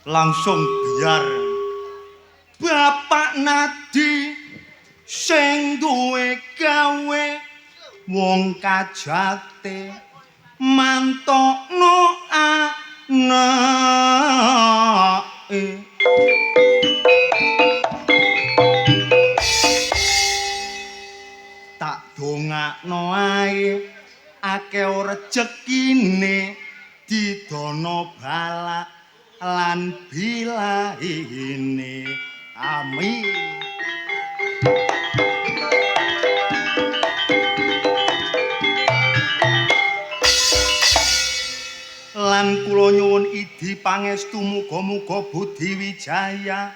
langsung biar Bapak Nadi sing duwe gawe wong kajate mantokno anake tak dongakno ae akeh rejekine didono balak lan bilaine amin. Lan kula nyuwun idi pangestu muga-muga Budi Wijaya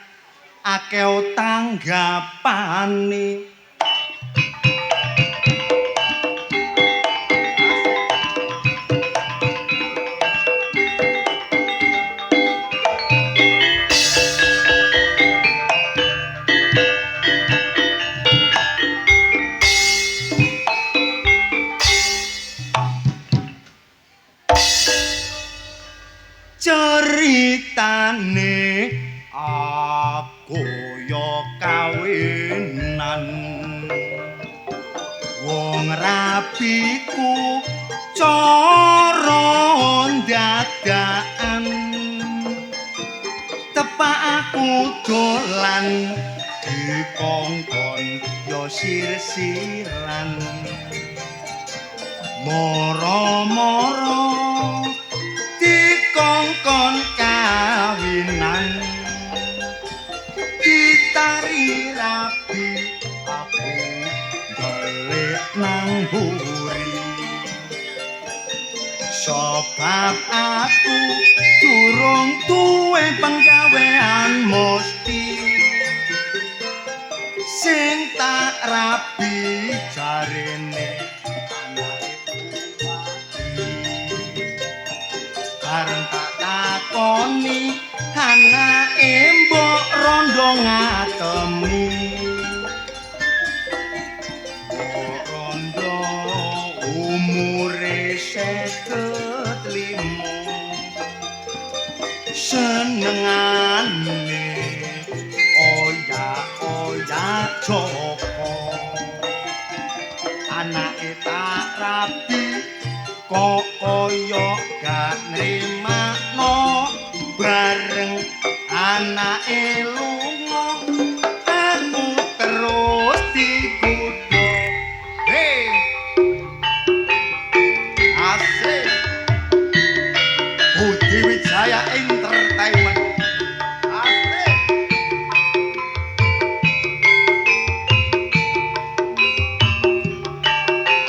akeh tanggapane. Ceritane aku yo kawinan wong rapiku cara dadakan tepak aku dolan dikongkon yo sir-siran moro-moro dikongkon kawinan ditari rapi aku balik nang buri sebab aku durung duwe penggawean mesti sing tak rapi jarene bareng tak takoni anake mbok rondo ngatemi mbok rondo umure 55 senengane oya Joko anake tak rapi kok koyo gak nrimakno bareng anake lunga aku terus dikudu hey asik Budi Wijaya Entertainment asik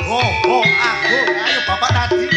oh aku ayo Bapak Nadi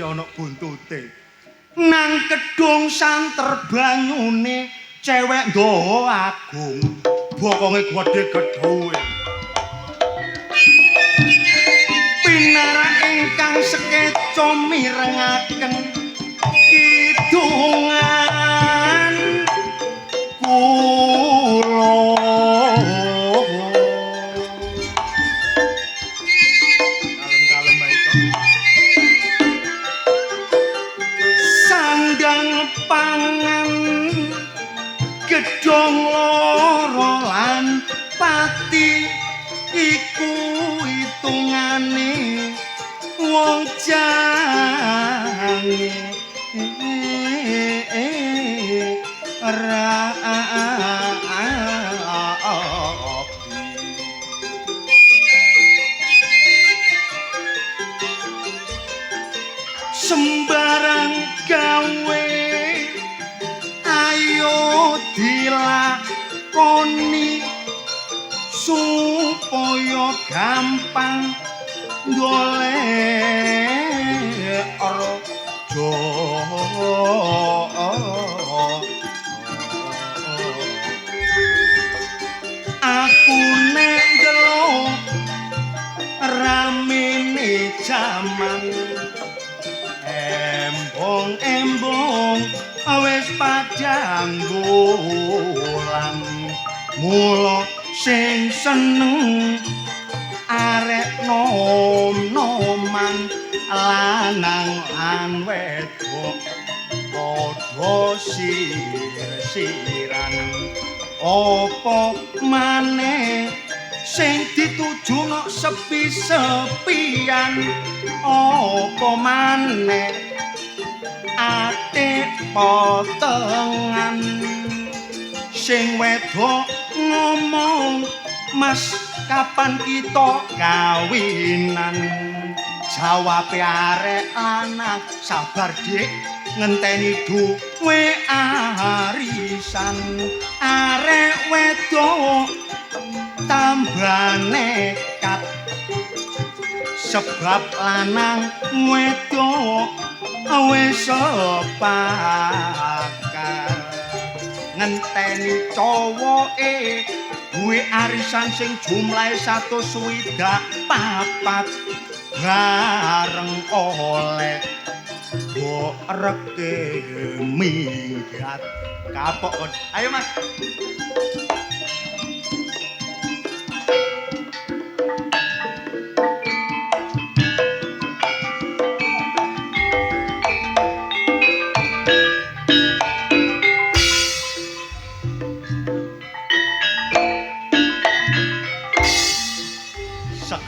ana buntute. Nang kedung santer banyune cewek nggawa agung. bokonge gedhe gedhuwe pinara ingkang sekeca mirengaken kidungan kula kalem-kalem bae to sandang pangan gedhong loro lan pati iku hitungane wong jange sembarang gawe ayo dilakoni supaya gampang golek raja aku nek ndelok ramene jaman embong-embong wis padhang bolang mula sing seneng arek nom-noman lanang lan wedok padha sir-siran apa maneh sing ditujuna sepi-sepian apa maneh ati potengan sing wedok ngomong mas kapan kita kawinan jawabe arek lanang sabar dik ngenteni duwe arisan arek wedok tambah nekat sebab lanang wedok wis sepakat ngenteni cowoke duwe arisan sing jumlahe 164 bareng oleh mbok reke minggat kapok ayo mas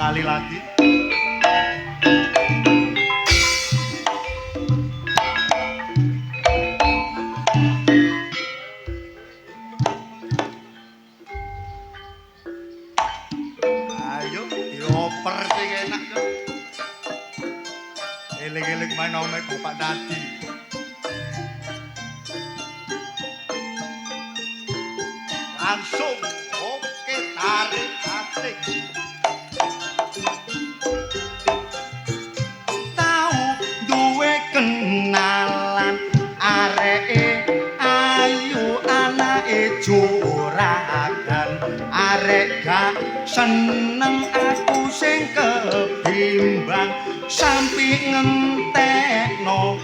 sekali lagi ayo dioper sing enak to eling-eling manome Bapak Dadi langsung oke tarik asik kenalan areke ayu anake juragan arek gak seneng aku sing kebimbang sampe ngentekno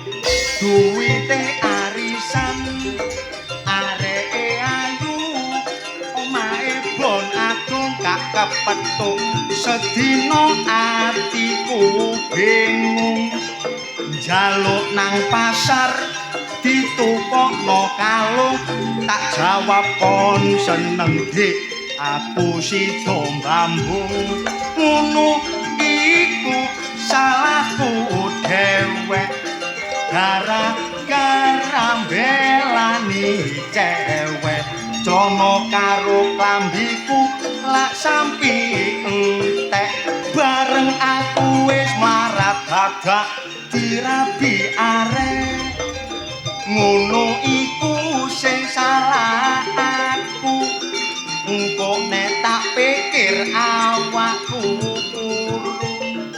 duwite arisan areke ayu omahe bon agung gak kepethuk sedina atiku bingung jaluk nang pasar ditukokno kalung tak jawab kon seneng dik aku sida mbambung ngono iku salahku dhewek gara-gara belani cewek cono karo klambiku lak sampi entek bareng aku wis marat dadak dirabi arek ngono iku sing salah aku engko nek tak pikir awakku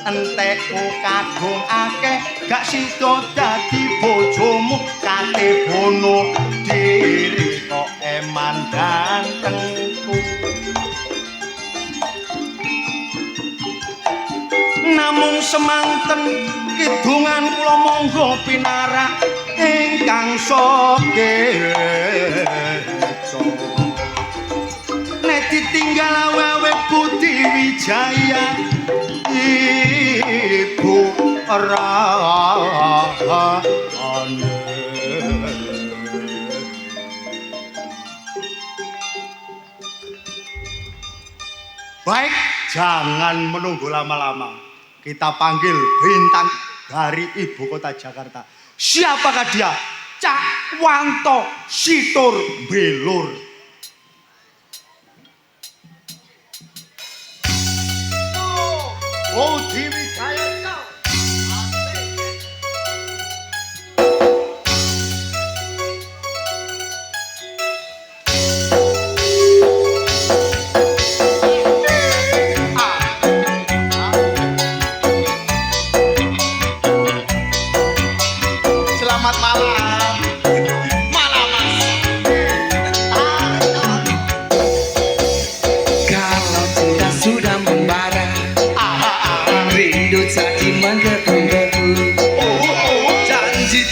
entekku kadung akeh gak sida dadi bojomu kate bono diri kok eman gantengku namung semanten kidungan kula monggo pinarak ingkang sogeso nek ditinggal awewe Budi Wijaya ibu rahane. Baik, jangan menunggu lama-lama. Kita panggil bintang dari ibu kota Jakarta. Siapakah dia? Cak Wanto Situr Belur. Oh, Dewi Jaya.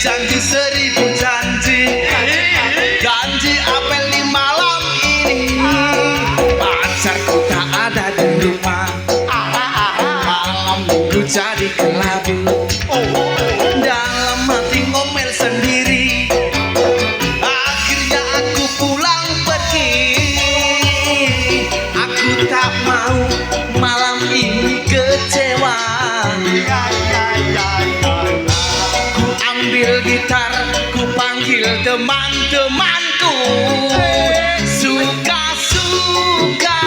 Janji seribu janji, janji apel di malam ini. Pacarku tak ada di rumah, malam minggu jadi kelabu. Dalam hati ngomel sendiri, akhirnya aku pulang pergi. Aku tak mau malam ini kecewa. Ambil gitar, ku panggil teman-temanku. Suka-suka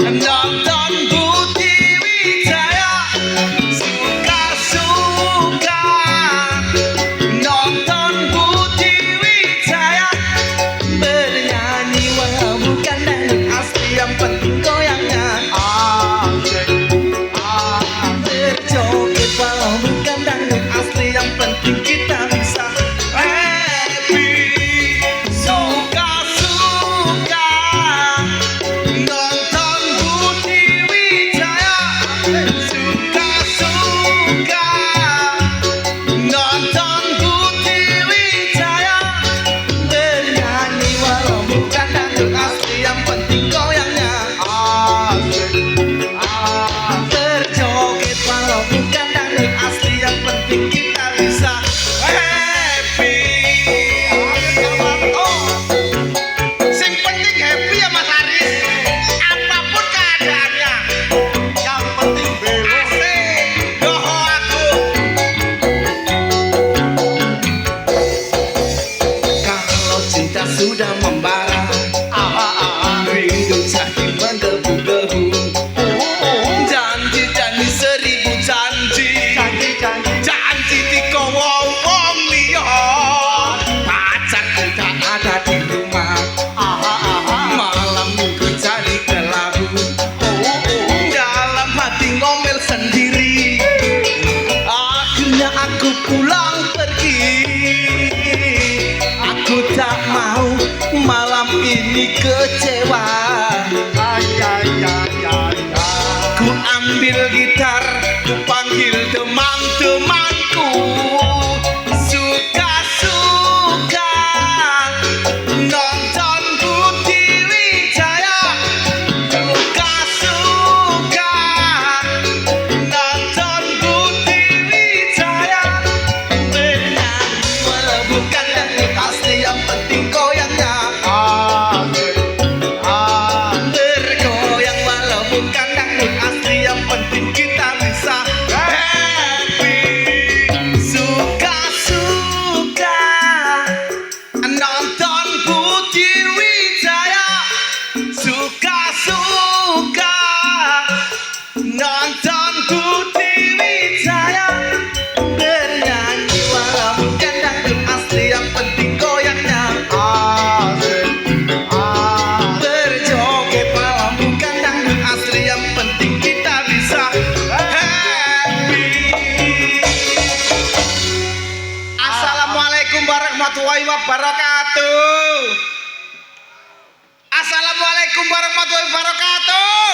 nonton Budi Wijaya. Suka-suka nonton Budi Wijaya. Bernyanyi walau bukan dangdut asli, yang penting goyangnya. Berjoget walau bukan dangdut asli, yang penting kita bisa happy. Suka-suka nonton Budi Wijaya. Suka-suka nonton Budi Wijaya. Bernyanyi walau bukan dangdut asli, yang penting goyangnya. Berjoget walau bukan dangdut asli, yang penting kita bisa happy. Sing penting happy ya Mas Haris, apapun keadaannya. Yang penting belur. Asik, doho aku. Kalau cinta sudah membara, rindu jadi menggebu-gebu. Janji-janji seribu janji, janji dikowo wong liya. Pacar kita ada di rumah, malam minggu jadi kelabu. Dalam hati ngomel sendiri, akhirnya aku pulang pergi. Aku tak mau malam ini kecewa. Ku ambil gitar, ku panggil teman-temanku. Suka-suka nonton Budi Wijaya. Suka-suka nonton Budi Wijaya. Bernyanyi walau bukan dangdut asli, yang penting goyangnya. Bergoyang walau bukan dangdut asli, yang penting kita bisa happy. Suka-suka nonton Budi Wijaya. Suka-suka nonton Budi Wijaya. Bernyanyi walau bukan dangdut asli, yang penting goyangnya. Berjoget walau bukan dangdut asli, yang penting kita bisa happy. Assalamualaikum warahmatullahi wabarakatuh. Assalamualaikum warahmatullahi wabarakatuh.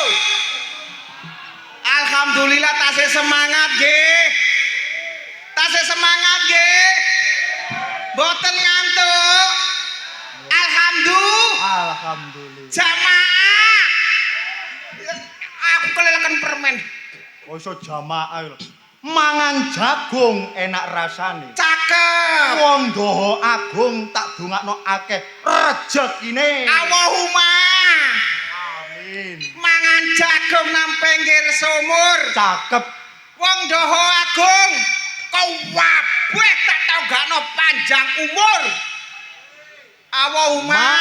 Alhamdulillah tasih semangat nggih. Tasih semangat nggih. Mboten ngantuk. Alhamdulillah. Jamaah. Aku kelelekan permen. Oh iso jamaah lho. Mangan jagung enak rasane. Cakep. Wong Dawa Agung tak dongakno akeh rejekine. Allahumma. Amin. Mangan jagung nang pinggir sumur. Cakep. Wong Dawa Agung, kau wabeh tak tau gakno panjang umur. Allahumma.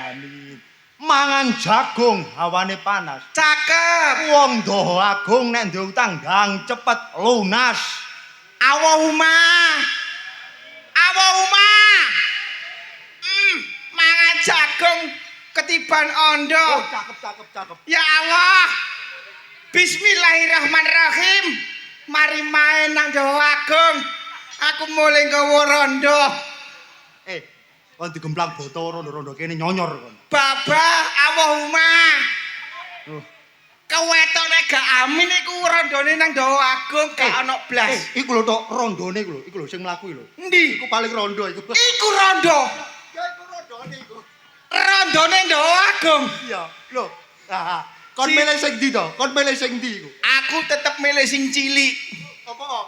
Amin. Mangan jagung hawane panas. Cakep. Wong Dawa Agung nek duwe utang ndang cepet lunas. Allahumma. Allahumma. Mangan jagung ketiban ondo. Oh, cakep. Ya Allah. Bismillahirrahmanirrahim. Mari main nang Dawa Agung. Aku mulai nggawa rondo. Kon digemplang boto rondo-rondo kene nyonyor kon. Baba, Allahumma. Oh. Kewetok nek gak amin iku rondone nang Dawa Agung gak ana blas. Iku lho tok rondone iku lho, sing mlaku lho. Endi? Iku paling rondo iku. Iku rondo. Ya iku rondone iku. Rondone Dawa Agung. Iya, lho. Kon milih sing ndi to? Kon milih sing ndi iku? Aku tetep milih sing cilik. Apa kok?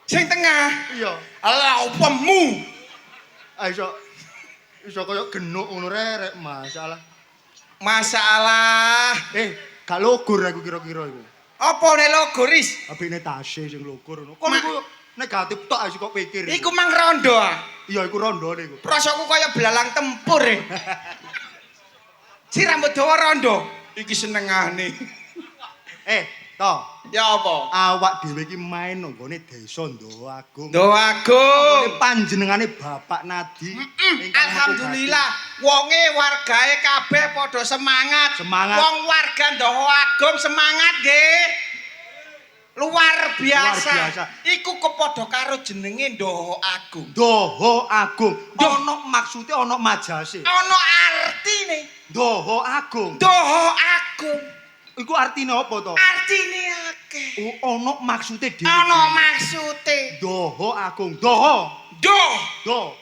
Sing tengah. Iya. Ala opemu. Iso kaya genuk ngono rek, masalah. Masalah. Gak logor aku kira-kira iku. Apa nek logoris? Apine tase sing logor ngono. Kon iku negatif tok kok pikir. Iku mang rondo. Iya, iku rondone iku. Prasaku kaya belalang tempur. Si rambut dawa rondo. Iki senengane. Toh. Ya apa? Awak dhewe iki main nang gone desa Dawa Agung. Dawa Agung. Panjenengane Bapak Nadi. Alhamdulillah, wonge wargae kabeh padha semangat. Wong warga Dawa Agung semangat nggih. Luar biasa. Iku kepadha karo jenenge Dawa Agung. Dawa Agung. Ana maksude ana majase. Ana artine. Dawa Agung. Dawa Agung. Iku artine apa to? Artine akeh. Oh, ana maksude dhewe. Ana maksude. Dawa Agung. Doa. Doa,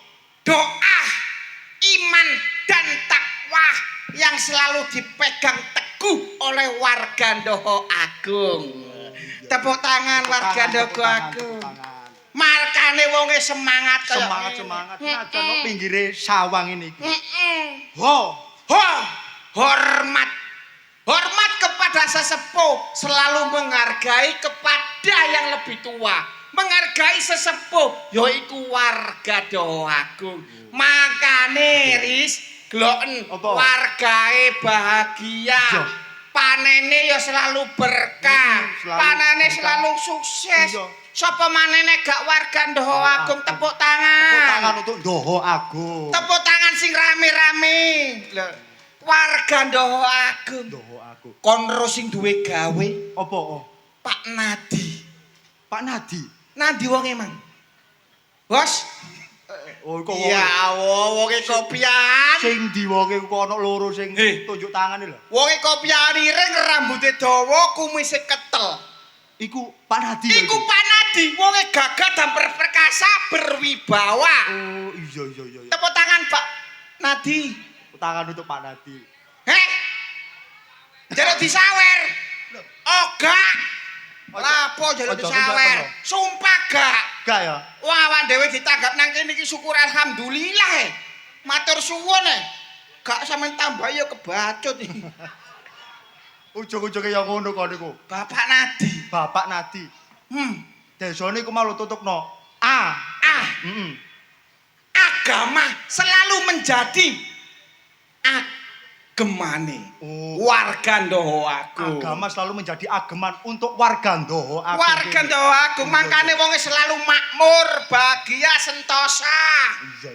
iman dan takwa yang selalu dipegang teguh oleh warga Dawa Agung. Tepuk tangan warga Dawa Agung. Markane wonge semangat kaya semangat. Najan nang pinggire sawang ini iki. Hormat kepada sesepuh, selalu menghargai kepada yang lebih tua. Menghargai sesepuh, yaiku warga Dawa Agung. Makane Riz, gloken wargae bahagia. Panene ya selalu berkah. Panene selalu sukses. Sapa manene gak warga Dawa Agung tepuk tangan. Tepuk tangan untuk Dawa Agung. Tepuk tangan sing rame-rame. Warga Dawa Agung. Kon ro sing duwe gawe apa? Pak Nadi. Pak Nadi. Nadi wong emang. Bos. Oh kok ya wonge kopian. Sing di wonge kok ana loro sing tunjuk tangane lho. Wonge kopian ireng rambute dawa kumise ketel. Iku Pak Nadi. Iku Pak Nadi wonge gagah dan perkasa berwibawa. Oh iya. Tepuk tangan Pak Nadi. Tangan untuk Pak Nadi. Jaluk disawer. Gak. Lapo jaluk disawer? Sumpah gak. Gak ya? Wah, awak dhewe ditanggap nang kene iki syukur alhamdulillah. Matur suwun. Gak sampean tambah ya kebacut iki. Ujug-ujuge ya ngono kok niku. Bapak Nadi. Desane iku malu tutupno. Agama selalu menjadi agemane warga Dawa Agung. Agama selalu menjadi ageman untuk warga Dawa Agung. Warga Dawa Agung makane wonge selalu makmur, bahagia, sentosa. Iya.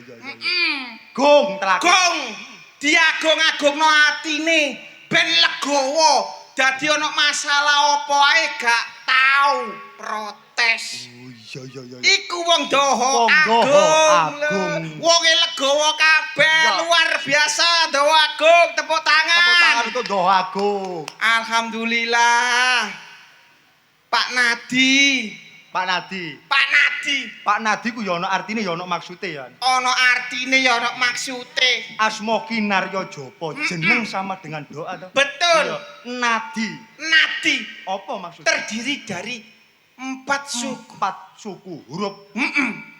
Gong telak. Gong diagung-agungno atine ben legowo. Dadi ana masalah apa ae gak tau protes. Iya. Iku wong Doho Wong Doho Agung. Agung. Wonge legowo kabeh, Ya. luar biasa Doho Agung, tepuk tangan. Tepuk tangan untuk Doho Agung. Alhamdulillah. Pak Nadi. Pak Nadi. Pak Nadi. Pak Nadi ku ya ana artine ya ana maksude ya. Ana artine ya ana maksude. Asma Kinarya Japa, jeneng sama dengan doa toh. Betul. Iya. Nadi. Nadi Apa maksudnya? terdiri dari 4 suku. 4 suku huruf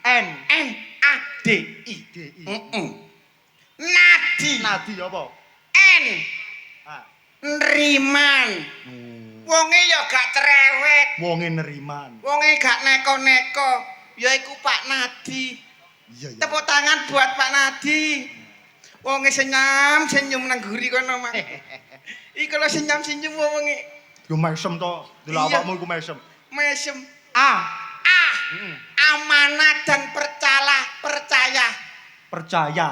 N N A D I. D I. Nadi. Nadi apa? N Ah. Neriman. Wonge ya gak cerewet. Wonge neriman. Wonge gak neko-neko. Yaiku Pak Nadi. Iya. Tepuk tangan buat Pak Nadi. Wonge senyum nang guri kono mak. Iku lho senyum wonge. Yo mesem to, delok Iya. awakmu iku mesem. Mesem. A. Amanah dan percaya. Percaya.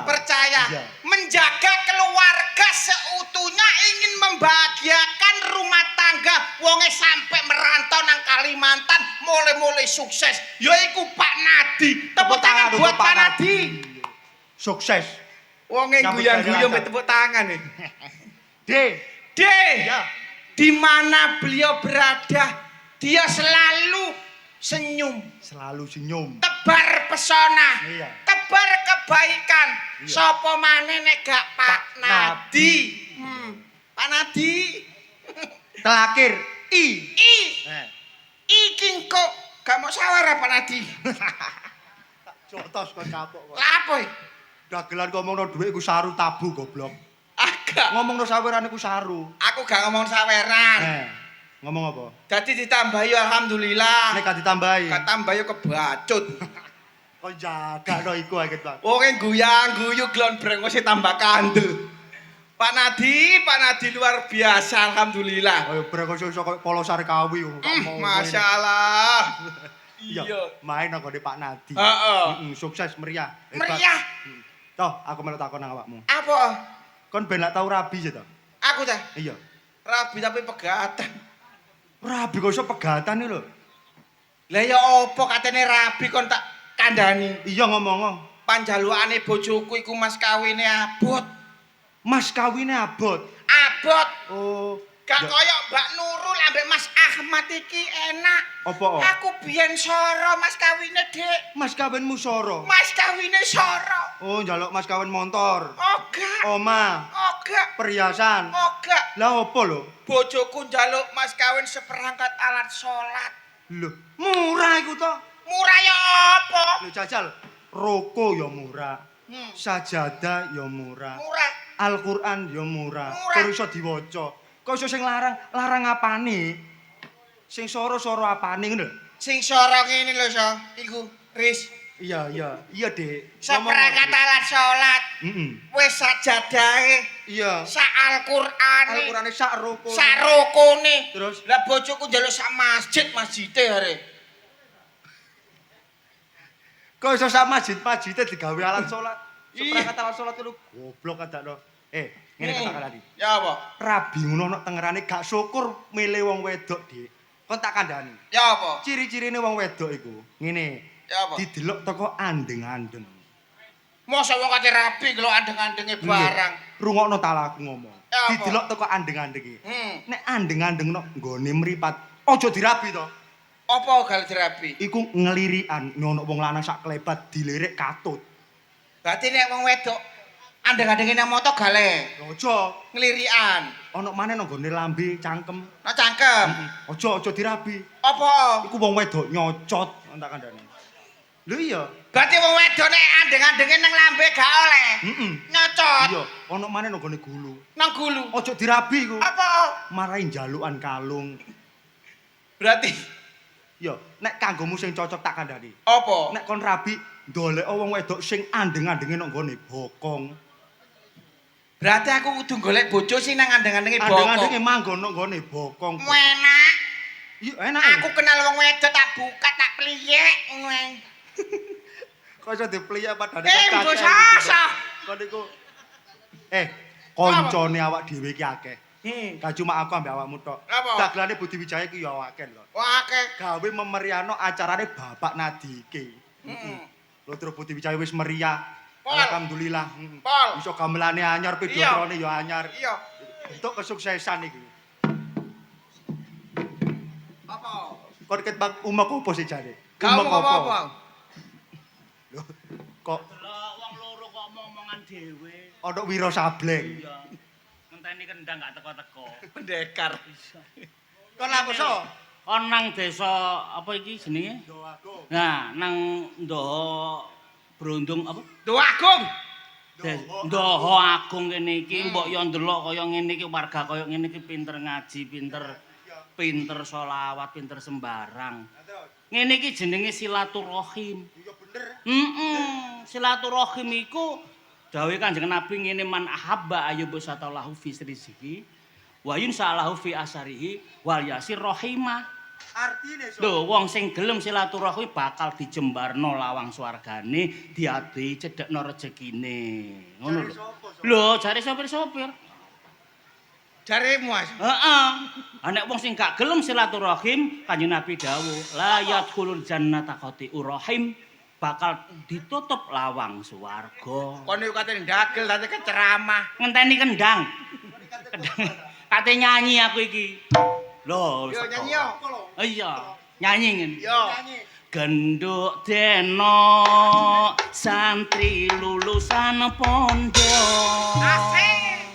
Iya. Menjaga keluarga seutuhnya, ingin membahagiakan rumah tangga. Wonge sampai merantau nang Kalimantan, mulai sukses. Yaiku Pak Nadi. Tepuk tangan untuk buat Pak Nadi. Sukses. Wonge Nyambut guyang-guyang gawe mbek tepuk tangan nih. D. D. Ya. Di mana beliau berada, dia selalu senyum. Selalu senyum. Tebar pesona, Iya. tebar kebaikan. Iya. Sopo maneh nek gak Pak Pak Nadi. Pak Nadi. Terakhir I. I. Eh. Iki kok gak mau sawara Pak Nadi. Jotos kok kapok kok. Lapo? Dagelan ngomongno dhuwit iku saru tabu goblok. Agak. Ngomongno saweran iku saru. Aku gak ngomong saweran. Ngomong apa? Jadi ditambahi alhamdulillah. Nek gak ditambahi. Gak tambahi kebacut. Kok jaga no iku ae Bang. Wonge guyang-guyu glon brengose tambah kandel. Pak Nadi luar biasa alhamdulillah. Ayo brengos iso kok polo Sarkawi. Masya Allah. Iya. Main nang gone Pak Nadi. Heeh. Sukses meriah. Hebat. Meriah. Toh, aku melu takon nang awakmu. Apa? Kon ben lak tau rabi sih toh? Aku dah Iya. rabi tapi pegatan. Rabi kok iso pegatan iki lho. Lah ya opo katene rabi kon tak kandhani. Iya ngomong. Panjalukane bojoku iku mas kawine abot. Mas kawine abot. Abot. Oh. Gak Ya, koyo Mbak Nurul ambek Mas Ahmad iki enak. Apa? Aku biyen soro mas kawine, Dik. Mas kawinmu soro. Mas kawine soro. Oh, njaluk mas kawin motor. Oga. Omah, Oga. perhiasan. Oga. Lah opo lho? Bojoku njaluk mas kawin seperangkat alat sholat. Lho, murah iku to. Murah ya apa? Lho jajal, roko ya murah. Hmm. Sajadah ya murah. Murah. Al-Qur'an ya murah. Murah. Terus iso diwaca. Kok iso sing larang apane? Sing soro-soro apane ngono lho. Sing soro ngene lho, So. Iku, Riz. Iya, Dik. Seperangkat alat sholat. Wis sajadahe, Iya. sak Al-Qur'ane. Al-Qur'ane sak roko. Sak rukune. Terus? Lah bojoku njaluk sak masjide are. Kok iso sak masjid-masjide digawe alat salat? Iya. Seperangkat alat salat lu goblok kadakno. Ngene katakan tadi. Ya apa? Rabi ngono nek tengerane gak syukur milih wong wedok, Dik. Kon tak kandhani. Ya apa? Ciri-cirine wong wedok iku ngene. Ya apa? Didelok teko andeng-andeng. Mosok wong kate rabi kalau andeng-andenge barang. Rungokno talaku ngomong. Ya apa? Didelok teko andeng-andenge. Hmm. Nek andeng-andeng nok nggone mripat, aja dirabi to. Apa gal dirabi? Iku ngelirikan nyono wong lanang sak klebat dilirik katut. Berarti nek wong wedok andeng-andenge nang moto gale Aja nglirikan. ana maneh nang nggone lambe cangkem. Nak cangkem. Aja dirabi. Apa? Iku wong wedok nyocot tak kandhani. Lho iya. Berarti wong wedok nek andeng-andenge nang lambe gak oleh. Nyocot. Iya, ana maneh nang nggone gulu. Nang gulu. Aja dirabi iku. Apa? Marahi njalukan kalung. Berarti Iya, nek kanggomu sing cocok tak kandhani. apa? Nek kon rabi ndolek wong wedok sing andeng-andenge nang nggone bokong. Berarti aku kudu golek bojo sing nang andeng-andenge Andeng-andenge bokong. manggon nang nggone bokong. Enak. Iya, enak. Aku kenal wong wedok tak buka tak pliyek ngono. Kok iso dipliyek padane Mbok sasa. Kon iku kancane awak dhewe iki akeh. Gak cuma aku ambek awakmu tok. Apa? Dagelane Budi Wijaya ku ya akeh lho. Wah, akeh. Gawe memeriano acarane Bapak Nadike. Heeh. Lho terus Budi Wijaya wis meriah. Pol. Alhamdulillah. Pol. Iso gamelane anyar, Iya. videone ya anyar. Iya. Untuk kesuksesan iki. Apa? Kon ket bang umek opo sih jane? Kamu Umek apa? Lho, kok Delok wong loro kok omong-omongan dhewe. ana Wiro Sableng. Iya. Ngenteni kendang gak teko-teko. Pendekar. Kon apa so? Kon nang desa apa iki jenenge? Doaku. Nah, nang Ndoho Brondong apa? Duh Agung. Ndoho Agung kene iki mbok yo ndelok kaya ngene iki warga kaya ngene iki pinter ngaji, pinter sholawat, pinter sembarang. Ngene iki jenenge silaturahim. Iya bener. Silaturahim iku dawuh Kanjeng Nabi ngene man ahabba ayyubu satallahu fi rizqi wa yunsalahu fi asarihi wal yasir rahimah. Artine so. Lho wong sing gelem silaturahmi bakal dijembarno lawang swargane, diadehi cedhekno rezekine. Ngono lho. Lho, jare sopir-sopir. Jaremu Mas. Heeh. Nek wong sing gak gelem silaturahim, Kanjeng Nabi dawuh, la yadkhulul jannata qati'ur rahim, bakal ditutup lawang swarga. Kon niku katene ndagel dadi keceramah. Ngenteni kendang. Kate nyanyi aku iki. Lho, Yo saka. nyanyi yo. Iya, nyanyi ngene. Yo. Genduk deno santri lulusan pondok. Asik.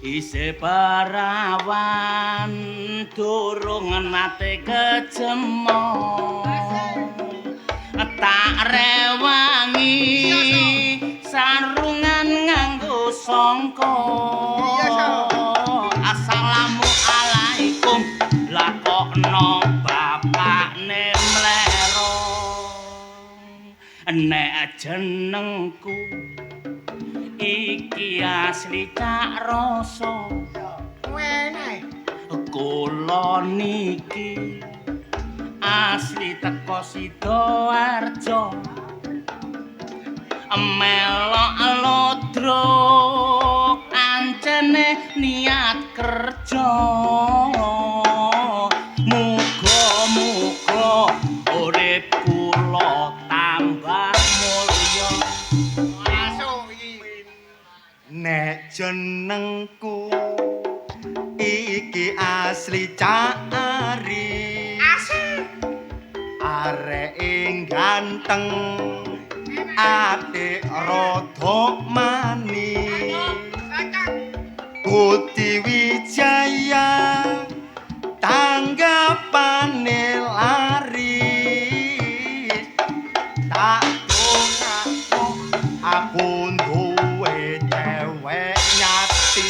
Ise parawan durung nate kecemo. Tak rewangi sarungan nganggo sangka. Assalamualaikum lakokno bapakne mlerong. Nek jenengku iki asli Cak Rasa. Wene. Kula niki asli teko Sidoarjo. Melok lodrok ancene niat kerja. Muga-muga urip kula tambah mulya. Masuk iki. Nek jenengku iki asli Cak Ari. Asik. Arek ganteng adik rada manis. Budi Wijaya tanggapane laris. Tak dongakno aku duwe cewek nyati.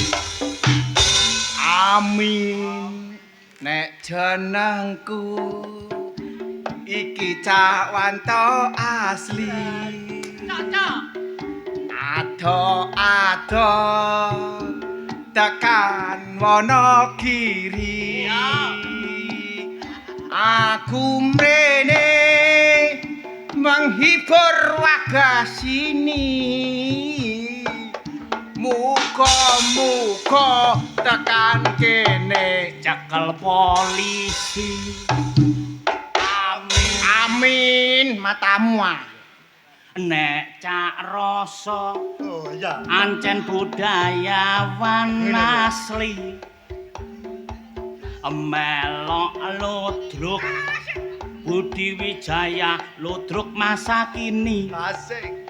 Amin. Nek jenengku iki Cak Wanto asli. Ado-ado tekan Wonogiri. Aku mrene menghibur warga sini. Muga-muga tekan kene Cekel polisi. amin matamu ah. Nek Cak Rasa Oh iya. ancen budayawan asli. Melok ludruk Budi Wijaya ludruk masa kini. Asik.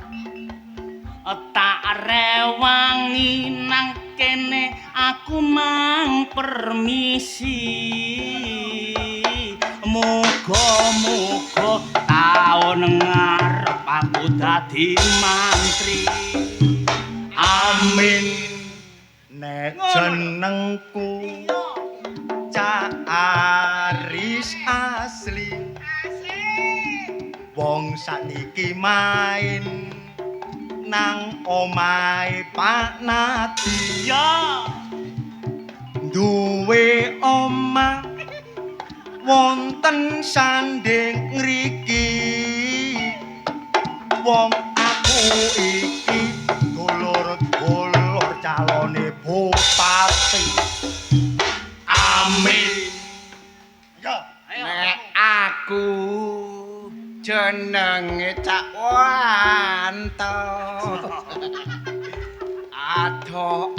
Tak rewangi nang kene aku mang permisi. Muga-muga taun ngarep aku dadi mantri. Amin. Nek jenengku Cak Aris asli. Wong sakniki main nang omahe Pak Nadi. Ya, Duwe omah wonten sanding ngriki. Wong aku iki dulur-dulur calone bupati. Amin. Ya. Ayo. Nek aku jenenge Cak Wanto. Ado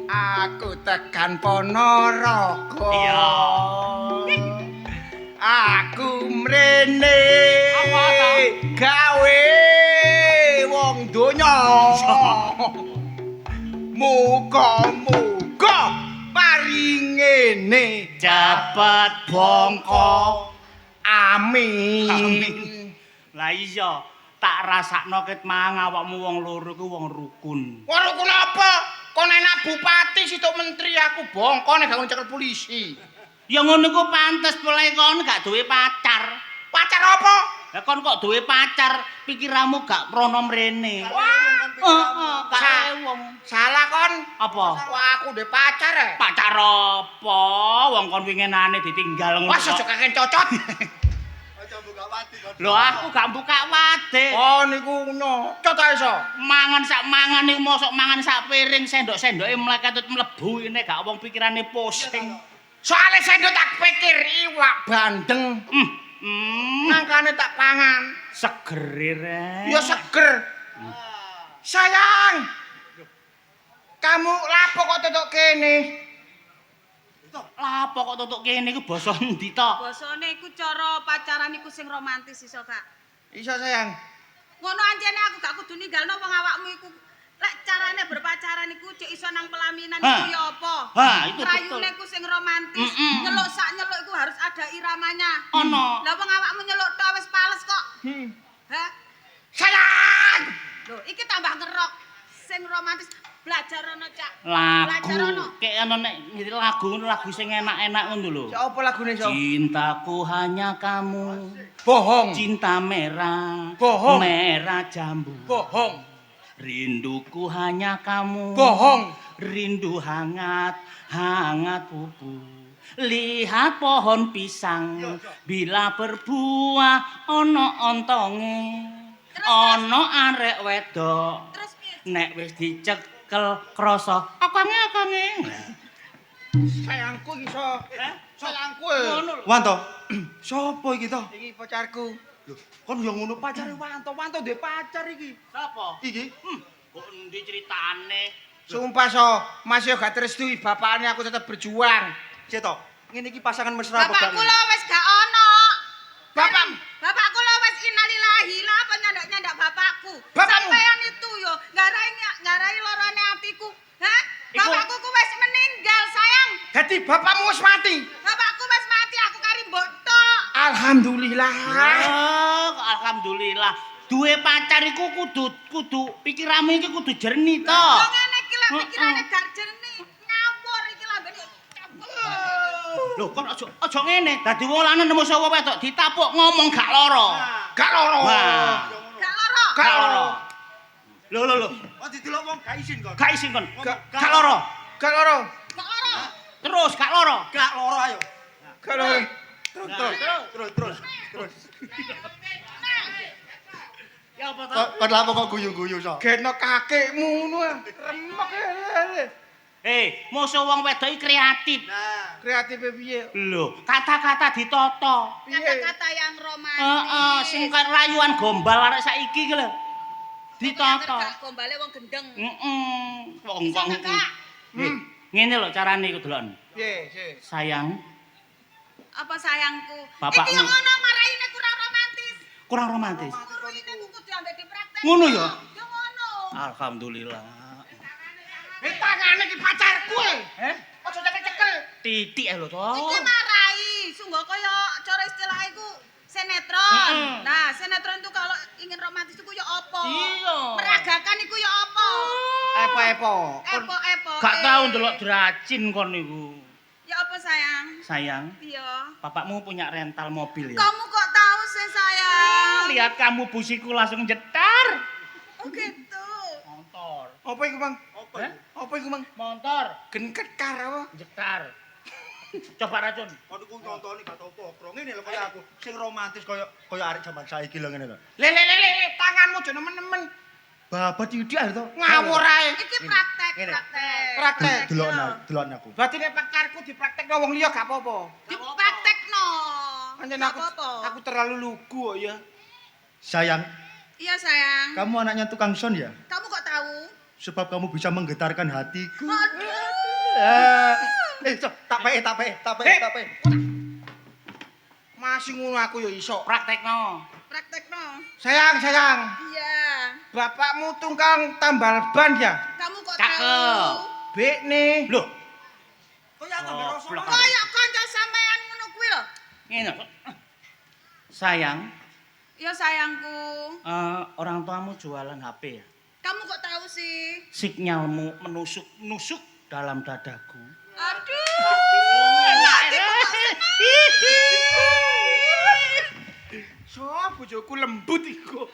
aku tekan Ponorogo. Iya. Aku mrene Apa ta? gawe wong donya. Muga-muga paringene Cepet bongko. amin. Amin. Lah iya, tak rasakno ket mang awakmu wong loro ku wong rukun. Waru kenapa? Kon enak bupati situk menteri aku bongko nek gak ncekel polisi. Ya ngono ku pantes mulai kon gak duwe pacar. Pacar apa? Lah kon kok duwe pacar, pikiranmu gak prono mrene. Wah, Gak wong. salah kon. Apa? Wah, aku ndek pacar e. Pacar apa? Wong kon winginane ditinggal ngono. Wah, aja kakek cocot. Lho aku gak buka wate. Oh, niku ngono. Cocok iso. Mangan sak mangan iki mosok mangan sak piring sendok-sendoke mleketut mlebu ini gak wong pikirane pusing. Soale sendok tak pikir iwak bandeng. Mangkane tak pangan. Seger rek. Ya seger. Sayang. Kamu lapo kok tetok kene? Lah apa kok tutuk kene iku basa endi to? Basane iku cara pacaran iku sing romantis iso, Kak. Iso sayang. Ngono anjene aku gak kudu ninggalno wong awakmu iku. Lek carane berpacaran iku cek iso nang pelaminan iku ya apa? Ha, itu Rayune betul. iku sing romantis. Nyeluk sak nyeluk iku harus ada iramanya. Ono. Lah wong awakmu nyeluk tok wis pales kok. Hah? Sayang. Lho, iki tambah ngerok. Sing romantis belajar ono, Cak. Belajar ono. Lagu. Kayak ono nek nyetir lagu ngono lagu sing enak-enak ngono lho. Ya apa lagune iso? Cintaku hanya kamu. Bohong. Cinta merah. Bohong. Merah jambu. Bohong. Rinduku hanya kamu. Bohong. Rindu hangat, hangat pupu. Lihat pohon pisang bila berbuah ono ontonge. Ono arek wedok. Terus piye? Nek wis dicekel krasa akange. Sayangku iso. Sayangku. Ngono lho. Wanto. Sopo iki to? Iki pacarku. Lho, kon yo ngono pacare Wanto. Wanto duwe pacar iki. Sapa? Iki. Kok endi ceritane? Sumpah so, Mas yo gak terestui bapakane aku tetap berjuang. Cek to. Ngene iki pasangan mesra apa gak? Bapakku lho wis gak ono. Bapak, Bapakku lho wis innalillahi lah apa nyandak-nyandak bapakku. Bapakmu? Sampeyan itu yo ngarai lorone atiku. Hah? Iku- Bapakku ku wis meninggal, sayang. dadi bapakmu wis mati. Bapakku wis mati, aku kari mbok tok. Alhamdulillah. Oh, alhamdulillah. Duwe pacar iku kudu pikiranmu iki kudu jernih to. Wong ngene iki lek pikirane gak jernih, ngawur iki lambene. Lho, kon aja ngene. Dadi wong lanang nemu sapa wedok ditapuk ngomong gak lara. Gak loro. Wah. Gak loro. Gak loro. Lho. Oh didelok wong gak isin kon. Gak isin kon. Gak Gak lara. Gak loro. Gak loro. Terus gak lara. Gak loro ayo. Gak loro. Terus. Ya apa to? Kon lapo kok guyu-guyu so? Geno kakekmu ngono. Remek. Musuh wong wedok iki kreatif. Nah, Kreatif piye? Lho, kata-kata ditata. Kata-kata yang romantis. Heeh, sing kaya rayuan gombal arek saiki iki lho. Ditata. Ditata. Gombale wong gendeng. Wong Bisa kok. gak, Kak? Ngene lho carane iku delok. Piye? Sayang, Apa sayangku? Bapakmu. Iki yang ngono maraine kurang romantis. kurang romantis. Kurine ku kudu ambek dipraktek. Ngono ya? Ya ngono. Alhamdulillah. Tangane iki pacarku e. Aja cekel-cekel. Titik lho to. Iki marai, sungguh kaya cara istilah iku sinetron. Nah, sinetron itu kalau ingin romantis itu ya apa? Iya. Meragakan iku ya apa? Epo-epo. Epo-epo. Gak tau ndelok dracin kon niku. Ya apa sayang? Sayang, Iya. bapakmu punya rental mobil ya. Kamu kok tahu sih sayang? Lihat kamu busiku langsung jetar. Oh gitu. Motor. Apa iku, Bang? Hah? Apa iku, Bang? Motor. Genket kar apa? Jetar. Coba racun. kon iku nonton gak tau pokro. Ngene lho kaya aku sing romantis kaya arek jaman saiki lho ngene lho. Le, tanganmu aja nemen-nemen. Babat iki to. Ngawur ae. Iki praktek. Ngene. Praktek. Delokno aku. Berarti nek pacarku dipraktekno wong liya gak apa-apa. Dipraktekno. Pancen Gak aku apa-apa. aku terlalu lugu kok ya. Sayang, Iya sayang. kamu anaknya tukang son ya? Kamu kok tahu? Sebab kamu bisa menggetarkan hatiku. Aduh. Tak pe. Masih ngono aku ya iso. Praktekno. Praktekno. Sayang. Iya. Bapakmu tukang tambal ban ya? Kamu kok Cakep. tahu? Bekne. Loh, Kayak kanca sampean ngono kuwi lho. Ngene. Sayang, Iya sayangku. orang tuamu jualan HP ya? Kamu kok tahu sih? Sinyalmu menusuk dalam dadaku. Aduh. So, bojoku lembut iku.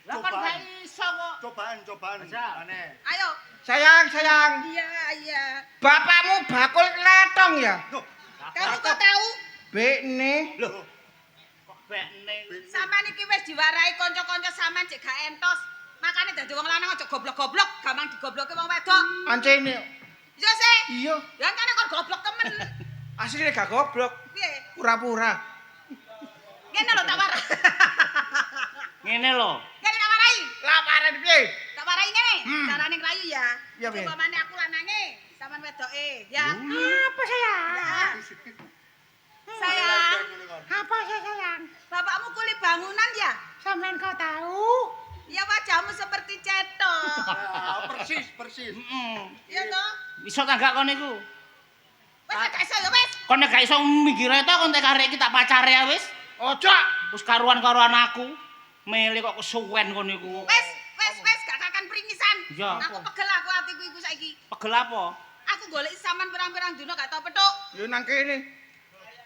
Lah kan gak iso kok. cobaan. Aja. Aneh. Ayo. Sayang. Iya. Bapakmu bakul letong ya? Loh, Kamu kok tahu? Bekne. loh. Kok bekne. Sampean iki wis diwarai kanca-kanca sampean cek gak entos. Makane dadi wong lanang aja goblok-goblok, gampang digobloke wong wedok. Ancene. Iya sih. Iya. Ya kan kon goblok temen. Asline gak goblok. Piye? Pura-pura. Ngene lho tak warai. Ngene lho. Ngene tak warai. Laparan piye? Tak warai ngene. Carane nglayu ya. Iya, piye? Coba mane aku lanange, sampean wedoke, ya. Apa sayang? Ya. Sayang, Apa sayang? bapakmu kuli bangunan ya? Sampean kau tahu? Ya wajahmu seperti cetok. Persis. Iya toh? Iso ta gak kon niku? Wes gak iso ya wes. Kon nek gak iso mikire to kon tek arek iki tak pacare ya wis. Ojo. Wis karuan-karuan aku. Mele kok kesuwen kon niku. Wes gak kakan pringisan. Iya. Aku pegel aku atiku iku saiki. Pegel apa? Aku golek sampean pirang-pirang dina gak tau petuk. Yo nang kene.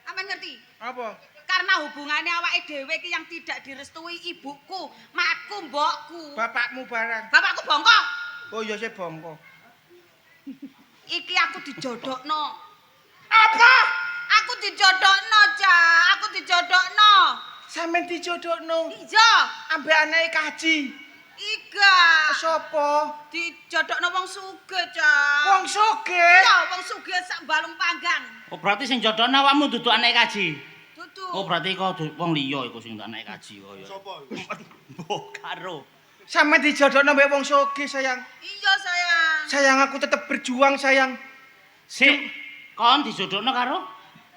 Sampean ngerti? Apa? Karena hubungannya awake dhewe iki yang tidak direstui ibuku, makku, mbokku. Bapakmu barang. Bapakku bongkok. Oh iya sih bongko. Iki aku dijodokno. Apa? Aku dijodokno, Cak. Aku dijodokno. Sampeyan dijodohno Iya. ambek anake kaji. Iga. Sopo? Dijodokno wong sugih, Cak. Wong sugih. Iya, wong sugih sak balung panggang. Oh berarti sing jodohna awakmu dudu anak kaji. Dudu. Oh berarti kok wong liya iku sing anak kaji kaya. Sopo? Mbok karo. Sampeyan dijodohno ambek wong sugih, sayang. Iya, sayang. Sayang aku tetap berjuang, sayang. Sik kon dijodohna karo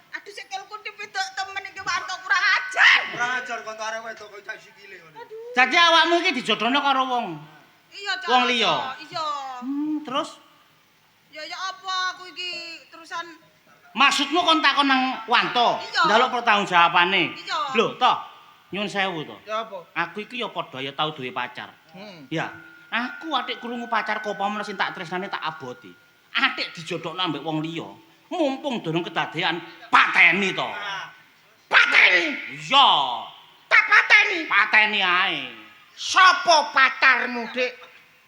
Aduh, sikilku dipidok temen iki warta kurang ajar. Kurang ajar kon arek wedok kok cak sikile ngono. Jadi awakmu iki dijodohna karo wong. Iya, Cak. Wong liya? Iya. Terus Ya apa aku iki terusan maksudmu kon takon nang Wanto, Iya. njaluk pertanggungjawabane. Iya. Lho, toh, nyun sewu to. Ya apa? Aku iki ya padha ya tau duwe pacar. Hmm. Ya, aku atik krungu pacarku apa meneh sing tak tresnani tak aboti. Atik dijodohno ambek wong liya. Mumpung durung kedadean pateni to. Pateni. Iya, Tak pateni. pateni ae. Sopo pacarmu, Dik?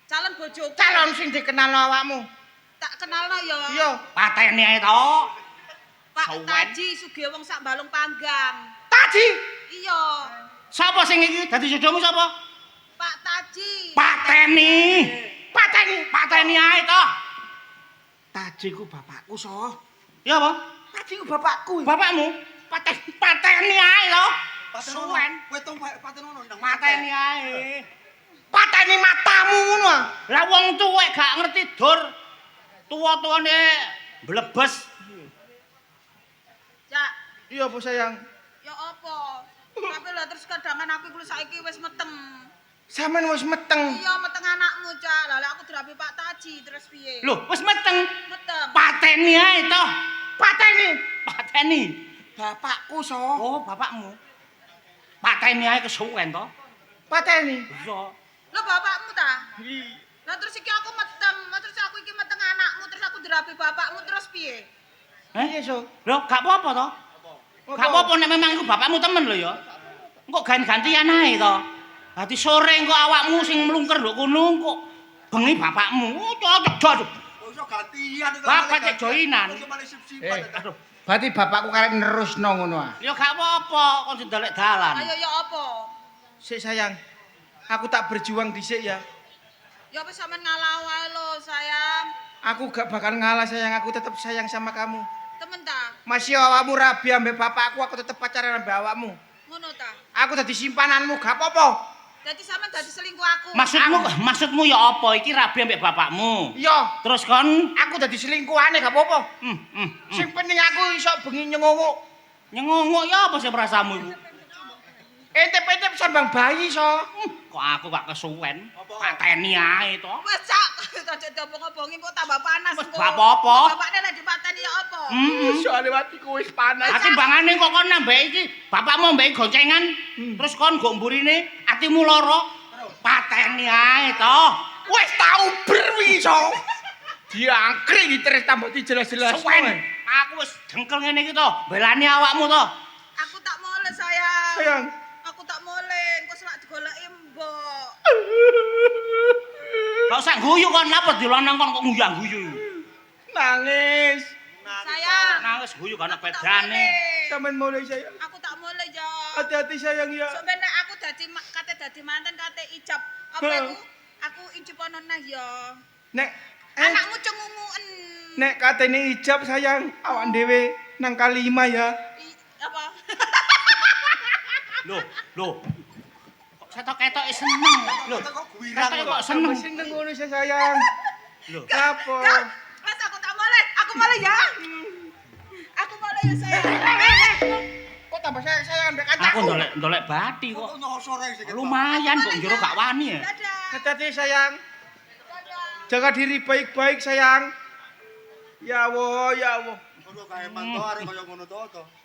calon bojoku. Calon sing dikenal awakmu. Tak kenalno ya. Iya. Pateni ae to. Pak Sawen. Taji sugih wong sak balung panggang. Taji. Iya. Sapa sing iki dadi jodohmu sapa? Pak Taji. Pateni. Pateni ae to. Taji ku bapakku, so. Ya apa? Taji ku bapakku. Bapakmu? Pateni ae to. Suwen. Wetung patenono nang Mateni ae. Pateni matamu ngono. ah. Lah wong tuwek gak ngerti dur. Tuwa-tuwane blebes. Cak, Iya, apa sayang? ya apa? Tapi lah terus kadangan aku iku saiki wis meteng. Sampeyan wis meteng. Iya, meteng anakmu, Cak. Lah lek aku dirabi Pak Taji terus piye? Loh, wis meteng. Meteng. Pateni ae to. Pateni. Pateni. Bapakku, so. Oh, bapakmu. Pateni ae kesuwen to. Pateni. Iya. Lho bapakmu ta? Lah terus iki aku meteng, terus aku iki meteng anakmu, terus aku dirabi bapakmu terus piye? Iya, so. Loh, gak apa-apa to. Gak apa-apa nek memang iku bapakmu temen lho ya. Engko ganti-gantian ae to. Dadi sore engko awakmu sing mlungker nduk kono engko bengi bapakmu. Oh, cocok. iso gantian itu. Bapak cek joinan. Iso malah sip-sipan. Aduh. Berarti bapakku karek nerusno ngono ah. Ya gak apa-apa, kon sing dalek dalan. Ayo ya apa? Sik sayang. Aku tak berjuang dhisik ya. Ya wis sampean ngalah wae lho, sayang. Aku gak bakal ngalah sayang, aku tetap sayang sama kamu. Temen ta? Masih awakmu rabi ambek bapakku, aku tetap pacaran ambek awakmu. Ngono ta? Aku dadi simpananmu, gak apa-apa. Dadi sampean dadi selingkuh aku. Maksudmu ya apa? Iki rabi ambek bapakmu. Iya, Terus kon aku dadi selingkuhane gak apa-apa. Sing penting aku iso bengi nyengunguk. nyengunguk ya apa sih perasaanmu iku? Entep-entep sambang bayi so. Kok aku gak kesuwen? Pateni ae to. Wes cak, aja diobong-obongi kok tambah panas Wes, kok. gak apa-apa. Bapakne lek dipateni ya apa? Soale atiku wis panas. Atimbangane kok kon nambah iki, bapakmu mbek goncengan, terus kon go mburine atimu lara. Pateni ae to. Wis tau berwi so. Diangkring terus tambah dijelas-jelas. Suwen. Aku wis jengkel ngene iki to, belani awakmu to. Aku tak mole sayang. Sayang. Aku tak mole, engko selak digoleki mbok. Gak usah guyu kon, napa dilonong kon kok nguyang-guyu. Nangis. Sayang. Nangis guyu kan Aku tak bedane. mole. Sampeyan mulai sayang. Aku tak mole ya. Hati-hati sayang ya. Sebenarnya aku kate dadi manten kate ijab. Apa iku? Aku ijab ana neh ya. Nek Anakmu cengunguen. nek katene ijab sayang, awak dhewe nang kalima ya. Apa? Loh. Kok ketok-ketoke seneng. Loh, ketoke kok seneng. Seneng ngono sayang. Loh. Apa? Mas aku tak mole. Aku mole ya. Aku mole ya sayang. Kok tambah sayang ambek kancaku? Aku ndolek bathi kok. Lumayan kok njero gak wani ya. Dadah. Hati-hati sayang. Dadah. Jaga diri baik-baik sayang. Ya Allah, ya Allah.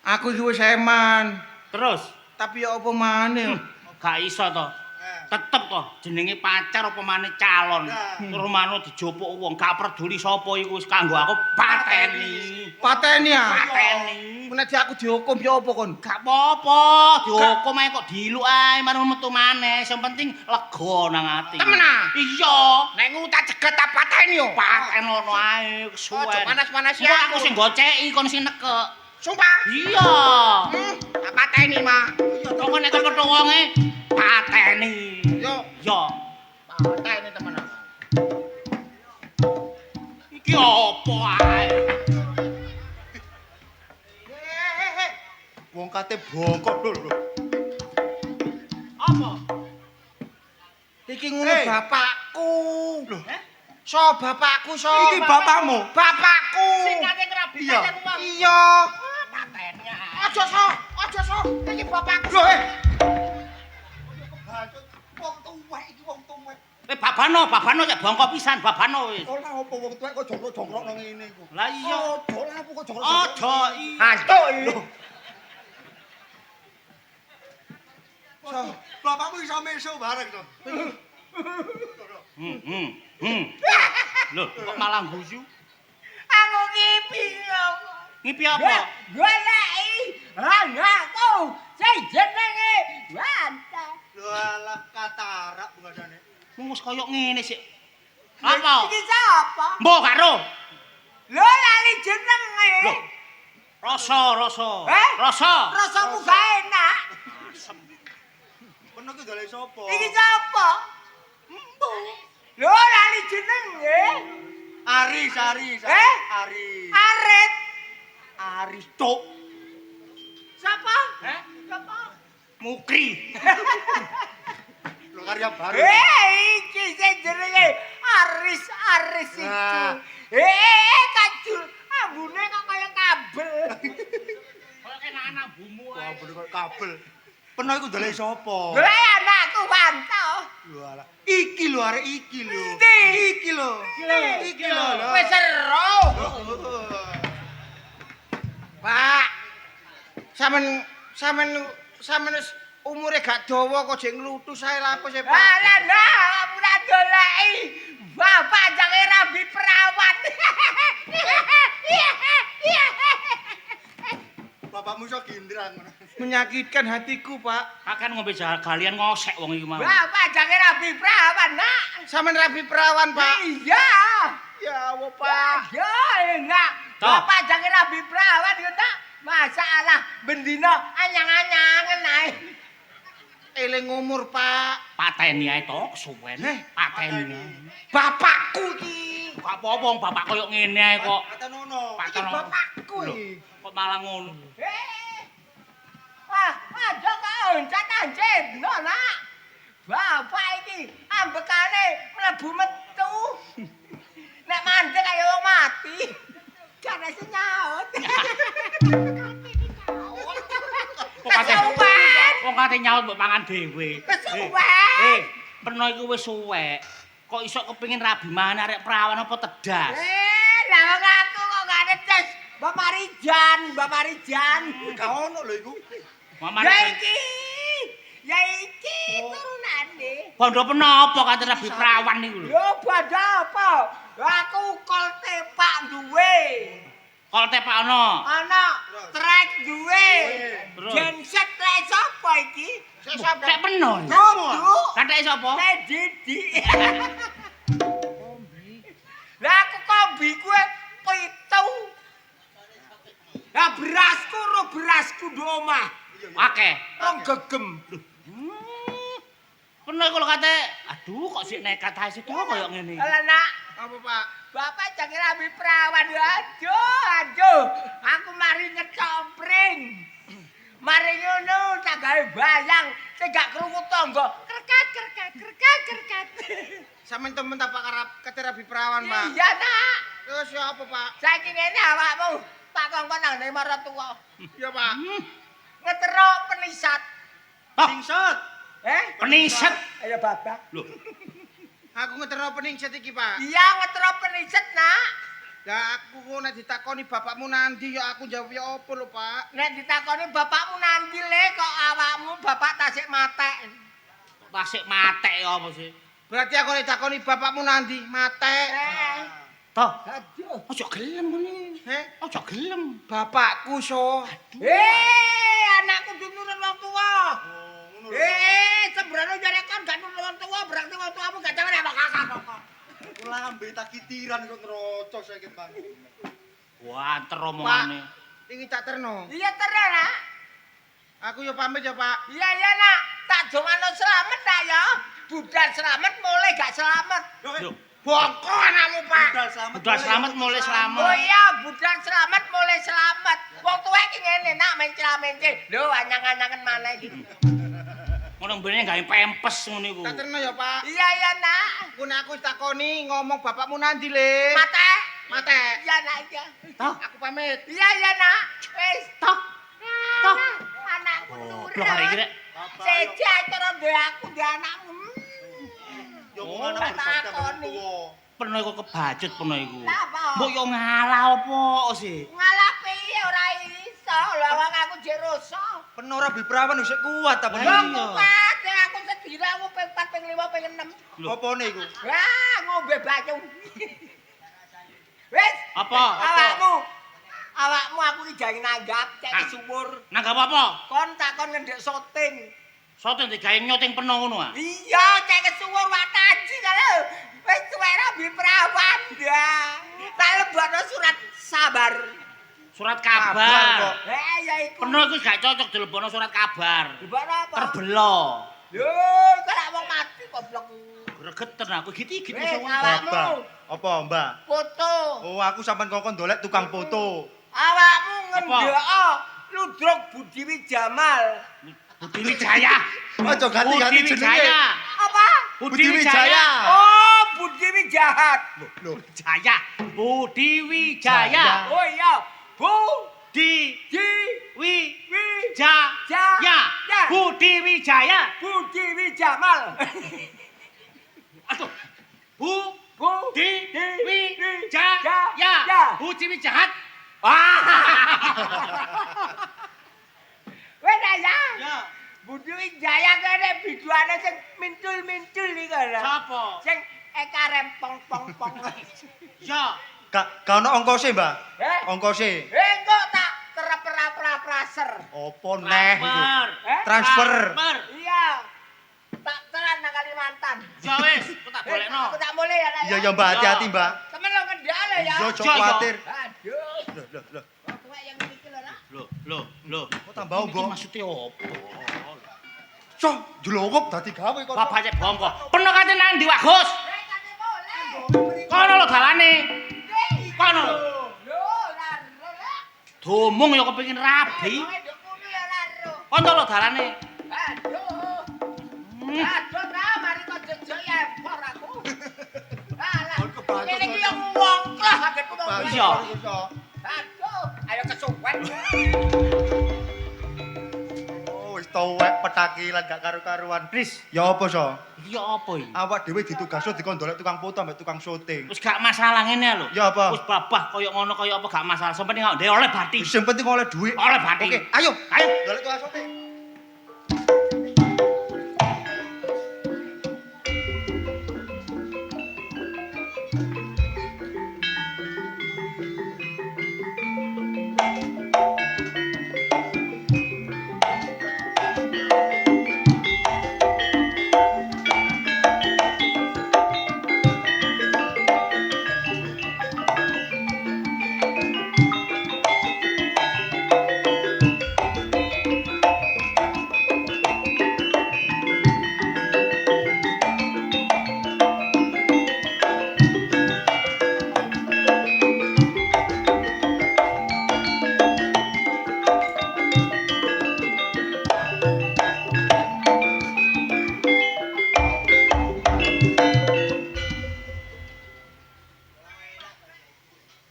Aku iki wis eman, Terus tapi ya apa maneh? gak iso to. Tetep to jenenge pacar apa maneh calon. Terus mano dijopuk wong gak peduli sapa iku wis kanggo aku pateni. Pateni ya? Pateni. Nek aku dihukum ya apa kon? Gak apa-apa, dihukum ae kok diluk ae marang metu maneh. Sing penting lega nang ati. Temen ah? Iya. Nek ngutak jeget tak pateni yo. Paten ono ae kesuwen. Ojo panas-panas ya. Engko aku sing goceki kon sing nekek. Sumpah. Iya. Tak pateni mah. Kok nek ketemu wonge pateni. Yo, Yo. pateni temen. Iki apa ae? Wong kate bongkok lho. Apa? Iki ngono Hei. bapakku. Loh, So bapakku so. iki bapakmu. Bapakku. Sing kate ngrabi Iya. pacar wong. Iya. Pateni ae. Aja so, aja so. Iki bapakku. Loh, Wong tuwek iki wong tuwek. Babano ya bongkok pisan, babano wis. ora apa wong tuwek kok jongkrok-jongkrok nang ngene iku. Lah iya. Ojo lah apa kok jongkrok-jongkrok. Aja iya. Hantuk iki. So, bapakmu iso meso bareng to. Loh, kok malah guyu? Aku ngipi kok. Ngipi apa? Goleki anakku sing jenenge Wanta. Lho alah katarak bungasane. Wong wis koyo ngene sik. Apa? Iki sapa? Mbok karo. Lho lali jenenge. Loh. Rasa. Eh? Rasa. Rasamu gak enak. Kono ki golek sapa? Iki sapa? Lho lali jenenge. Aris. Eh? Aris. Arit. Aris cuk. Sapa? Sapa? Mukri. Lho karya baru. Iki sing jenenge Aris iki. Nah. Kacul. Ambune kok kaya kabel. Kaya kena anak bumu Wah, ae. bener kok kabel. Peno iku dolek sapa? Lha anakku Wanta. Lho alah. Iki lho arek iki lho. Ndi? Iki lho. Iki lho. Wis ero. Pak. Sampeyan wis umure gak dawa kok jek nglutu sae lha apa sih, Pak? Lah nah, ora goleki. Bapak jange rabi perawat. Bapakmu iso gindrang. Menyakitkan hatiku, Pak. Akan ngombe jalan kalian ngosek wong iki mau. Bapak jange rabi perawan, Nak. Sampeyan rabi perawan, Pak? Iya. Ya Allah, Pak. Ya, enggak. Toh. Bapak jange rabi perawan yo, Nak. Masalah bendina anyang-anyangen ae. eling umur, Pak. Pateni ae to kesuwen. Pateni. Bapakku iki. Gak apa-apa wong bapak koyo ngene ae kok. Patenono. Iki bapakku iki. Kok malah ngono. Wah, aja kau oncat anjing, no nak. Bapak iki ambekane mlebu metu. Nek mandek kaya wong mati. Jane senyaut. Wong kate nyaut mbok mangan dhewe. Kesuwen. Peno iku wis suwek. Kok iso kepengin rabi mangan arek perawan apa tedas? Lah wong aku kok gak netes. Bapak Rijan. Gak ono lho iku. Mamane. Ya iki turunane. Bondo penapa kate rabi perawan niku lho? Yo bodo apa? Aku kol tepak duwe. Kol tepak ana. Ana trek duwe. Terus? Genset trek sapa iki? Tek peno. Dudu. Katheke sapa? Nek Didi. Lah aku kombi kuwe 7. Lah berasku do omah. Akeh. Rong gegem. Peno iku lho kate. Aduh kok sik nekat ae sik koyo ngene. Lah nak, Apa, Pak? Bapak jangan ambil perawan. Aduh. Aku mari ngecopring. Mari ngono tak gawe bayang sing gak krungu tangga. Kerkat. Sampeyan temen tak Pak karep kate rabi perawan, Pak. Iya, Nak. Terus ya apa, Pak? Saiki ngene awakmu. Tak kongkon nang ndek maratuwa. Ya, Pak. Ngeterok penisat. Pingsut. Peniset. Ayo babak. Lho, Aku ngetero peningset iki, Pak. Iya ngeterok penisat, Nak. Lah aku nek ditakoni bapakmu nanti ya aku jawab ya apa lho, Pak? Nek ditakoni bapakmu nanti le kok awakmu bapak tasik matek. tasik matek ya apa sih? Berarti aku nek ditakoni bapakmu nanti matek. Toh, Aduh. ojo gelem ngene. Ojo gelem. Bapakku so. Anakku dinurun wong tua. Sebenarnya jare kan gak nurun wong tua, berarti wong tuamu gak cewek apa kakak kok. Lambe tak kitiran kok ngerocos saiki, Bang. Wanter omongane. Iki tak terno. Iya terus, Nak. Aku yo pamit ya, Pak. Iya, Nak. Tak jongano selamat ta ya. Budal selamat mulai gak selamat. Loh, Bongko anakmu, Pak. udah selamat mulai Oh selamat. iya, budal selamat mulai selamat. Wong tuwa iki ngene, Nak, mencela-mence. Lho, anyang-anyangen mana iki. Ngono mbene gawe pempes ngono iku. Tak terno ya, Pak. Iya, Nak. Ku nek aku takoni ngomong bapakmu nanti, Le. Mate. Matek. Iya, Nak, iya. Toh, Aku pamit. Iya, Nak. Wis. toh. Toh. Anakku Goblok nurut. hari iki rek. Seja cara duwe aku duwe anakmu. Yo Oh, ngono tak berbakat takoni. tuwa. Peno iku kebacut peno iku. Lah apa? Mbok yo ngalah apa sih? Ngalah piye ora iso. Lah wong aku jek rasa. Peno ora biperawan wis kuat ta Lah Yo peno. iya. kuat, aku sedina aku ping 4, ping 5, ping 6. Opone iku? Wah, ngombe banyu. Wis, Apa? awakmu aku iki jange nanggap cek sumur. Nanggap apa? Kon takon ngendhek syuting. Soten digawe nyoting peno ngono ah. Iya, cek sumur wak taji kalau. Wis suwe rabi perawan ya. Tak lebokno surat sabar. Surat Kabar kabar. kok. Ya iku. Peno iku gak cocok dilebono surat kabar. Lebokno apa? Terbelo. Yo, kok wong mati goblok. Gregeten aku git-git Wis, iso. awakmu. Bapak. Apa, Mbak? Foto. Oh, aku sampean kokon dolek tukang foto. Awakmu Apa? ngendhek Ludruk Budiwi Jamal. Budi Wijaya. Aja ganti-ganti Budi jenenge. Wijaya. Apa? Budi Budi Wijaya. Wijaya. Oh, Budiwi jahat. Loh, Jaya. Budi Wijaya. Oh iya, Di Di Wijaya. Ya. Budi Wijaya. Budiwi Jamal. Aduh. Bu Budi Wijaya. Ya. Budi Wijaya. Wes ya. ya. Budiwi Jaya kene biduane sing mintul-mintul iki lho. Sapa? Sing eka rempong pong pong. Ya. Gak ono ongkose, Mbak. Ongkose. Kok tak terpera-praser. Apa neh iku? Transfer. Transfer. Iya. Tak telan nang Kalimantan. Ya wis, aku tak bolekno. Aku tak boleh ya. Nak, Iya, ya Mbak, hati-hati, Mbak. Temen lo kendale ya. Iya, ojo Ya, ya. kuwatir. Aduh. Loh. Kowe yang iki lho, Nak. Loh. Kok tambah Iki ombok? maksudnya apa? Cok, jlongop dadi gawe kok. Bapak cek bongko. Peno kate nang ndi, Wak Gus? Kono lho dalane. Kono lho. Domong ya kepengin rabi. Kono lho dalane. Aduh, nah, mari kok jejak ya empor aku. Alah, ini ki yang wongklah kagetku mau. Iya. Aduh, ayo kesuwen. Oh, wis tuwek petakilan gak karu-karuan. Kris, Ya apa, So? iki apa iki? Awak dhewe ditugasno dikon ndolek tukang foto ambek tukang syuting. Wis gak masalah ngene lho. Ya apa? Wis babah kaya ngono kaya apa gak masalah. Sing penting awake dhewe oleh bathi. Sing penting oleh duit. Oleh bathi. Oke, ayo. Ayo. Ndolek tukang syuting.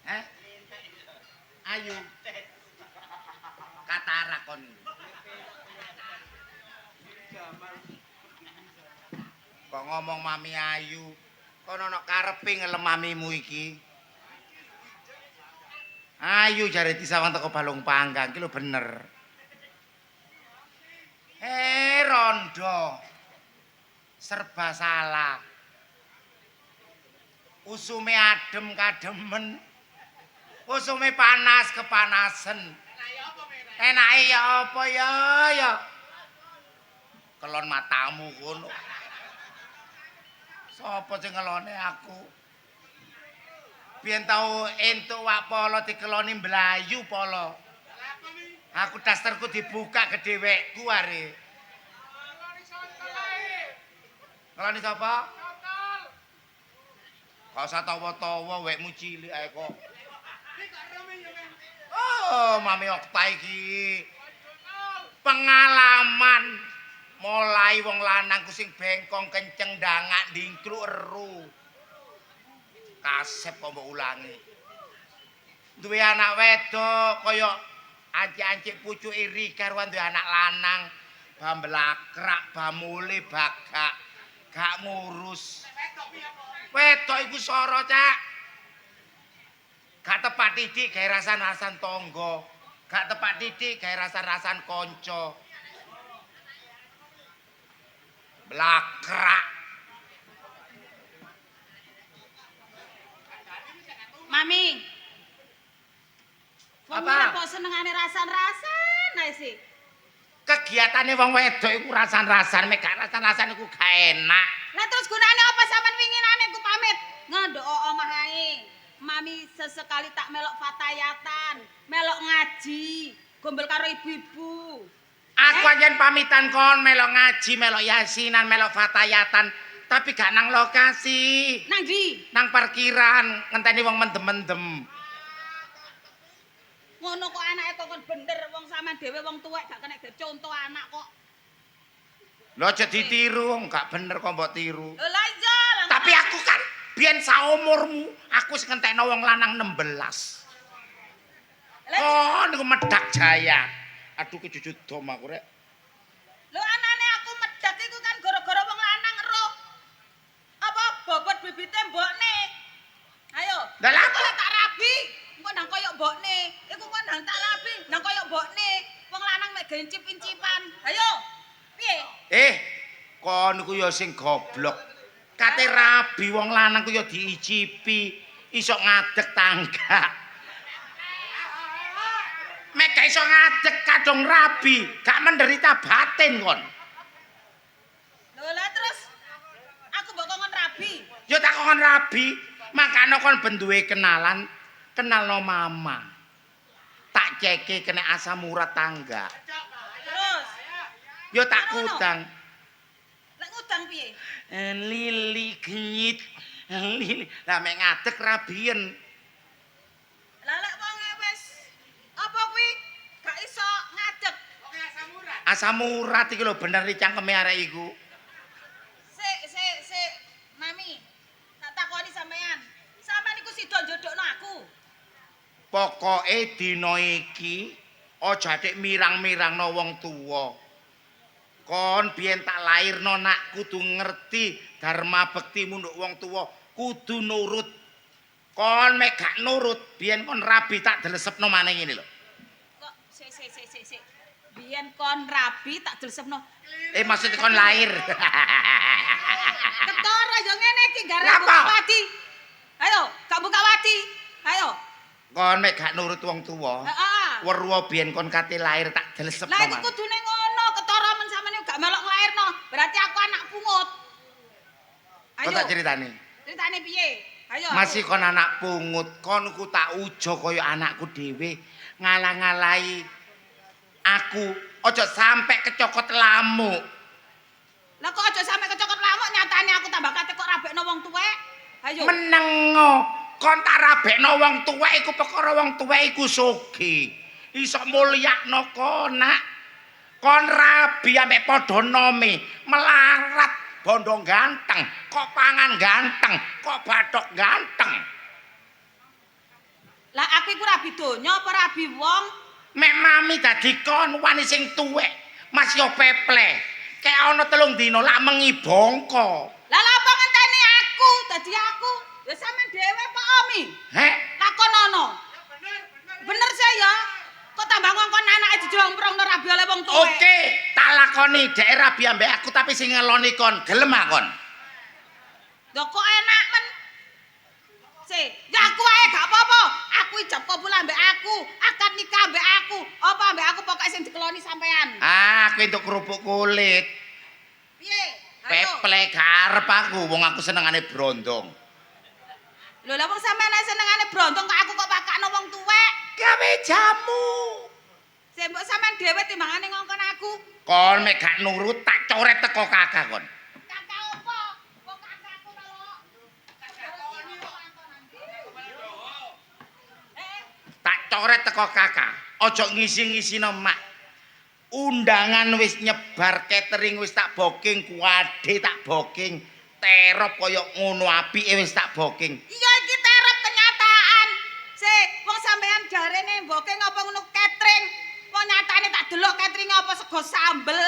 Hah? Ayu. Katara kon. Kok ngomong Mami Ayu, kono ana karepe ngelem mamimu iki. Ayu jare disawang teko balung panggang iki lho bener. Rondo. Serba salah. Usume adem kademen. Usume panas kepanasen. Enake ya apa ya? Kelon matamu ngono. Sapa sing ngelone aku? Biyen tau entuk wak polo dikeloni mblayu polo. Aku dasterku dibuka gedhewekku are. Ngeloni sapa? Kok usah tawa-tawa wekmu cilik ae kok. Oh, Mami Okta iki. Pengalaman mulai wong lanang ku sing bengkong kenceng dangak ndingkluk eru. Kasep kok mbok ulangi. Duwe anak wedok kaya ancik-ancik pucuk iri karuan duwe anak lanang. Bambelakrak, bamule bagak, gak ngurus. Wedok iku soro, Cak. Gak tepat titik gawe rasan-rasan tangga. Gak tepat titik gawe rasan-rasan kanca. Blakrak. Mami. Wong Apa? ora kok senengane rasan-rasan ae sih. Kegiatane wong wedok iku rasan-rasan, mek gak rasan-rasan iku gak enak. Lah terus gunane apa sampean winginane ku pamit ngendok omah ae. Mami sesekali tak melok fatayatan, melok ngaji, gombel karo ibu-ibu. Aku anjen pamitan kon melok ngaji, melok yasinan, melok fatayatan, tapi gak nang lokasi, Nang ndi? nang parkiran, ngenteni wong mendem-mendem. Ngono kok anake kok kon bener wong sampean dhewe wong tuwek gak kena contoh anak kok. Lho aja ditiru, gak bener kok mbok tiru. Lho lah iya lah. Tapi aku kan biyen saumurmu, aku sing ngentekno wong lanang 16. Oh, niku medak jaya. Aduh kejujut dom aku rek. Lho anane aku medhak iku kan gara-gara wong lanang ero. Apa bobot bibite mbokne. Ayo. Lah lha apa? Tak rabi. Engko nang koyo mbokne. Iku kok nang tak rabi, nang koyo mbokne. Wong lanang mek gencip-incipan. Ayo. Piye? Kon niku ya sing goblok. Kate rabi wong lanang ku ya diicipi, iso ngadeg tangga. Mek gak iso ngadeg kadung rabi, gak menderita batin kon. Lho lah terus aku mbok kon rabi. Ya tak kon rabi, makane kon ben duwe kenalan, kenalno mama. Tak ceke kena asam urat tangga. Terus Ya tak kutang. piye? Lili genyit. Lili. Lah mek ngadeg rabien. Lah lek wonge wis apa kuwi gak iso ngadeg. Asam urat iki lho bener iki cangkeme arek iku. Sik, Mami. Tak takoni sampean. Sampean iku sida njodhokno aku. Pokoke dina iki aja dik mirang-mirangno wong tuwa. Kon biyen tak lairno nak kudu ngerti dharma bektimu nduk wong tuwa, kudu nurut. Kon mek gak nurut, biyen kon rabi tak delesepno maneh ngene lho. Kok sik. Biyen kon rabi tak delsepno. Maksud kon lahir. Ketara yo ngene iki gara Ngapa? buka wati. Ayo, gak buka wati. Ayo. Kon mek gak nurut wong tuwa. Heeh. Weruh biyen kon kate lahir tak delesepno Lah iki maneh. kudune ngono, ketara men sampeyan gak melok nglairno. Berarti aku anak pungut. Ayo. Kok tak ceritani? Ceritane piye? Ayo. Masih kon anak pungut, kon ku tak ujo kaya anakku dhewe, ngalang-alai aku ojo sampe kecokot lamuk. Lah kok aja sampe kecokot lamuk nyatane aku tambah kate kok rabekno wong tuwek. Ayo. Menengo, kon tak rabekno wong tuwek iku perkara wong tuwek iku sugih. Iso mulyakno kon nak. Kon rabi ambek padha nome, melarat bondo ganteng, kok pangan ganteng, kok bathok ganteng. Lah aku iku rabi donya apa rabi wong? Mek mami dadi kon wani sing tuwek, Mas yo peple. Kayak ana 3 dina lak mengi bongko. Lah lha apa ngenteni aku dadi aku? Ya sampean dhewe Pak Omi. Heh, Lakonono. Bener saya ya. Kok tambah ngongkon anake dijomprongno rabi oleh wong tuwek. oke, tak lakoni dhek rabi ambek aku tapi sing ngeloni kon, gelem ah kon. Lho kok enak men. Ya aku ae gak apa-apa. Aku ijab kabul ambek aku, akad nikah ambek aku. Apa ambek aku pokoke sing dikeloni sampean. Ah, kowe entuk kerupuk kulit. Piye? Ayo. Peple gak arep aku, wong aku senengane brondong. Lho lah wong sampean ae senengane brontong kok aku kok pakakno wong tuwek. Gawe jamu. Sing mbok sampean dhewe timbangane ngongkon aku. Kon mek gak nurut tak coret teko kakak kon. Kakak opo? Kok kakakku melok. Tak coret teko kakak. Ojo ngisi-ngisino mak. Undangan wis nyebar, catering wis tak booking, kuade tak booking, terop koyo ngono apike wis tak booking. Iya iki terep kenyataan. Wong sampean jarene booking apa ngono catering. Wong nyatane tak delok catering apa sego sambel,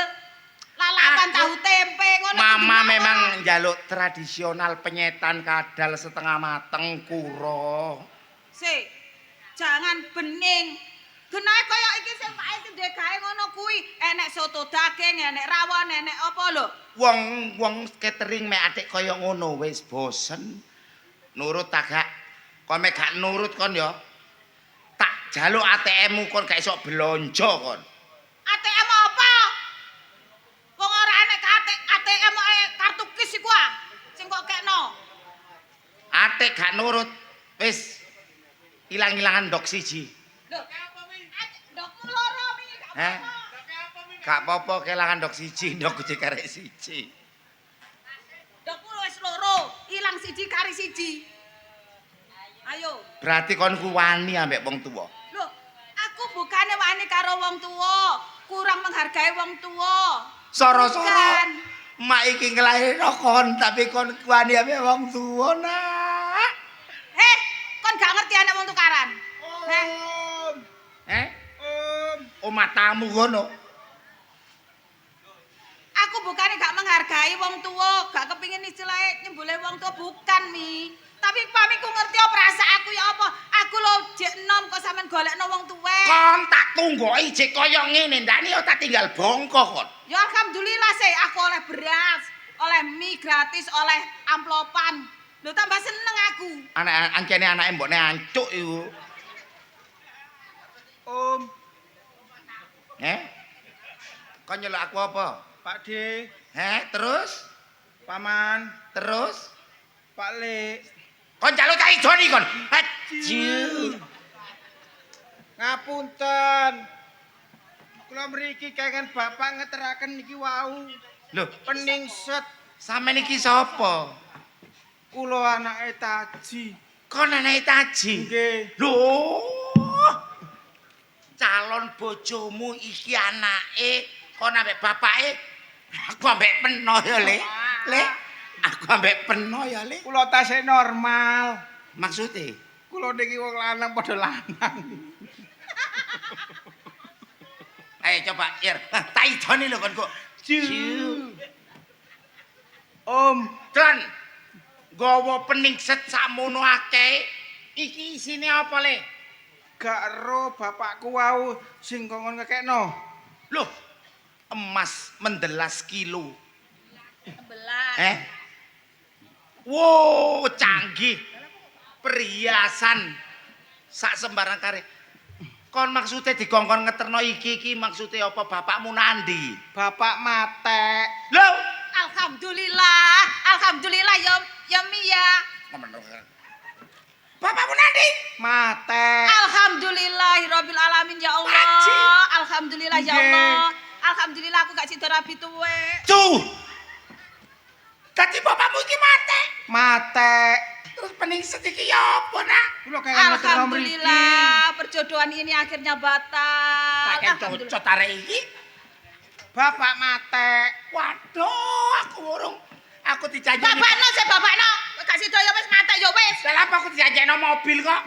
lalapan Aku- tahu tempe ngono. Mama iki memang apa? njaluk tradisional penyetan kadal setengah mateng kuro. Jangan bening. Genahe kaya iki sing Pak Eti ndek gawe ngono kuwi, enek soto daging, enek rawon, enek apa lho? Wong catering mek atik kaya ngono wis bosen. Nurut tak gak? Kon mek gak nurut kon ya. Tak jaluk ATM-mu kon gak iso belanja kon. ATM apa? Wong ora enek ATM kartu kis iku ah. Sing kok kekno. Atik gak nurut. Wis ilang-ilangan ndok siji. Lho, ndokmu loro wingi gak Heh? apa-apa. Gak apa-apa kelangan ndok siji, ndok kudu karek siji. Ndokmu wis loro, ilang siji kari siji. Ayo. Berarti kon ku wani ambek wong tuwa. Lho, aku bukane wani karo wong tuwa, kurang menghargai wong tuwa. Soro-soro. Bukan. Mak iki nglairno kon, tapi kon wani ambek wong tuwa nak. Kon gak ngerti anak wong tukaran. Heh. Omah tamu ngono. Aku bukannya gak menghargai wong tua, gak kepingin istilahnya nyembule wong tua, bukan Mi. Tapi pamiku ngerti apa rasa aku ya apa. Aku lo jek enom kok sampean golekno wong tuwa. Kon tak tunggoki jek kaya ngene, ndane yo tak tinggal bongko kon. Ya alhamdulillah sih aku oleh beras, oleh mie gratis, oleh amplopan. Lho tambah seneng aku. Anak ancene anake mbokne ancuk iku. Kon nyeluk aku apa? Pak D, Terus? Paman, Terus? Pak Le. Kon jaluk tak idoni kon. Aju. Ngapunten. Kula mriki kangen Bapak ngeteraken niki wau. Loh, Peningset Sampeyan iki sapa? Kula anake Taji. Kon anake Taji. Nggih. Lho. Calon bojomu iki anake kon ambek bapake. Aku ambek peno ya, Le. Le. Aku ambek peno ya, Le. Kula tasih normal. Maksude? Kula niki wong lanang padha lanang. Ayo coba, Ir. Tak idoni lho kon kok. Om, Don. Gawa peningset sakmono akeh. Iki isine apa, Le? gak ero bapakku wau sing kongkon ngekekno. Loh. Emas mendelas kilo. 11. Wow, canggih. Perhiasan sak sembarang kare. Kon maksudnya dikongkon ngeterno iki maksudnya apa bapakmu nandi? Bapak mate. Lho, Alhamdulillah. Alhamdulillah ya Mia. bapakmu nandi? Mate. Alhamdulillahirabbil alamin ya Allah. Haji. Alhamdulillah ya Nggih. Allah. Alhamdulillah aku gak sida rabi tuwe. Tuh. Dadi bapakmu iki mate. Mate. Terus peningset iki ya apa, Nak? Kula kaya ngeterno mriki. Alhamdulillah perjodohan ini akhirnya batal. Pakai cocot arek iki. Bapak mate. Waduh, aku urung. Aku dijanjeni. Bapakno sih bapakno. Gak sida ya wis mate ya wis. Lah apa aku dijanjeni mobil kok?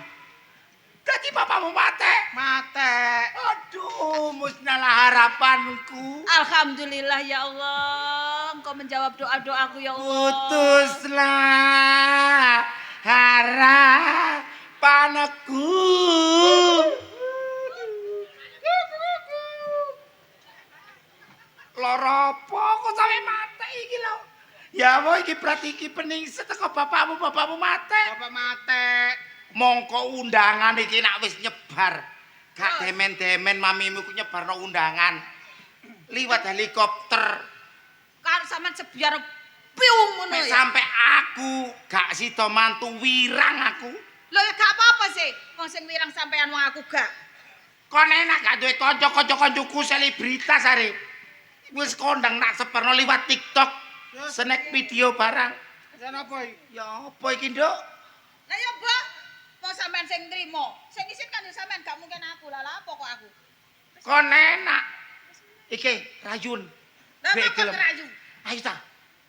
Dadi bapakmu mate. Mate. Aduh, musnahlah harapanku. Alhamdulillah ya Allah. Engkau menjawab doa-doaku ya Allah. Putuslah harapanku. Loro apa kok sampe mate iki lho. Ya apa iki berarti iki peningset teko bapakmu mate. Bapak mate. Mongko undangan iki nak wis nyebar. Gak demen-demen mamimu ku nyebarno undangan. Liwat helikopter. Kan sampean sebiar piung ngono Nek ya. sampe aku gak sida mantu wirang aku. Lho ya gak apa-apa sih. Wong sing wirang sampean wong aku gak. Kon enak gak duwe kanca-kancaku selebritas are. Wis kondang nak seperno liwat TikTok. Snack video barang. Jan apa iki? Ya apa iki, Nduk? Lah ya, Mbah. Wong sampean sing nrimo. Sing isin kan ya sampean gak mungkin aku. Lah apa kok aku? Kon enak. Iki rayun. Lah Bek kok gelem. kerayu. Ayo ta.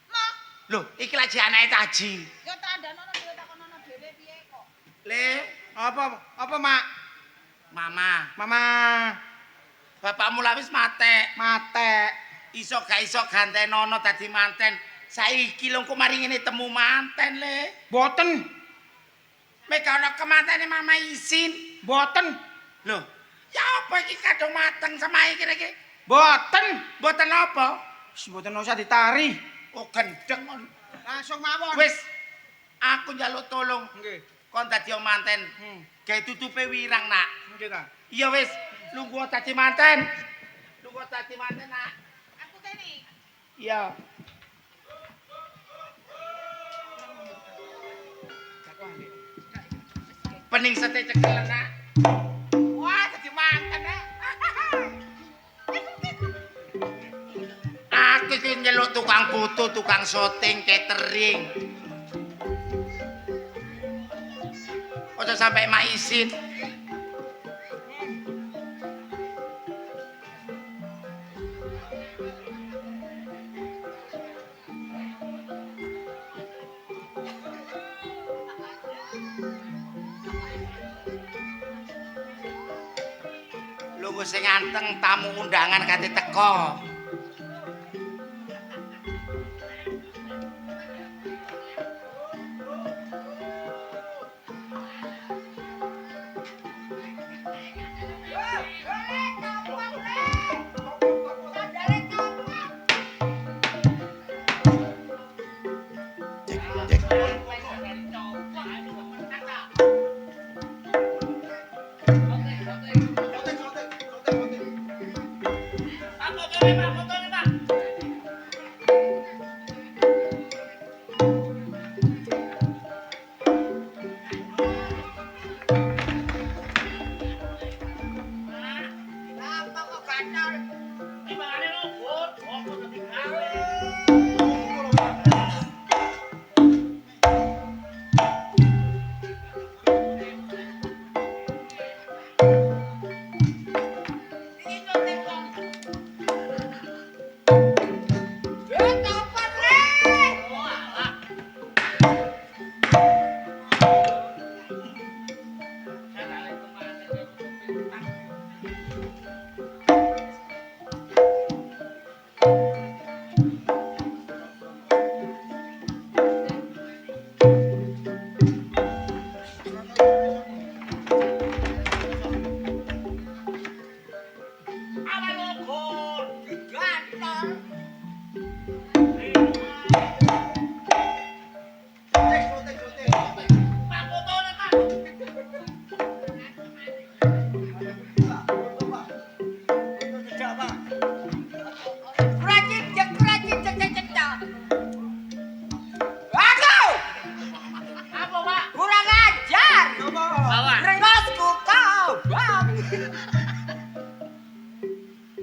Mah, Loh, iki lagi anake Taji. yo tandanono dhewe takonono dhewe piye kok. Le, Apa, Mak? Mama, Mama bapakmu lah wis mate. mate. Iso gak iso gantenono dadi manten. Saiki lho kok mari ngene temu manten, Le. Boten. Mek ana kemantene Mama Isin. Boten. Loh, ya apa iki kadung mateng sama iki iki? Boten. Mboten apa? Wis boten usah ditari. Oh, gendeng kon. Langsung mawon. Wis aku njaluk tolong Nggih. kon dadi manten. Gawe tutupe wirang, Nak. Nggih ta. Iya wis, lungguh dadi manten. Lungguh dadi manten, Nak. Aku kene. Iya. Pening sete cekel, Nak. Wah, dadi manten, Nak. Aku iki nyeluk tukang foto, tukang syuting, catering. Ojo sampai mak isin. Lungguh sing anteng tamu undangan kate teko. Aku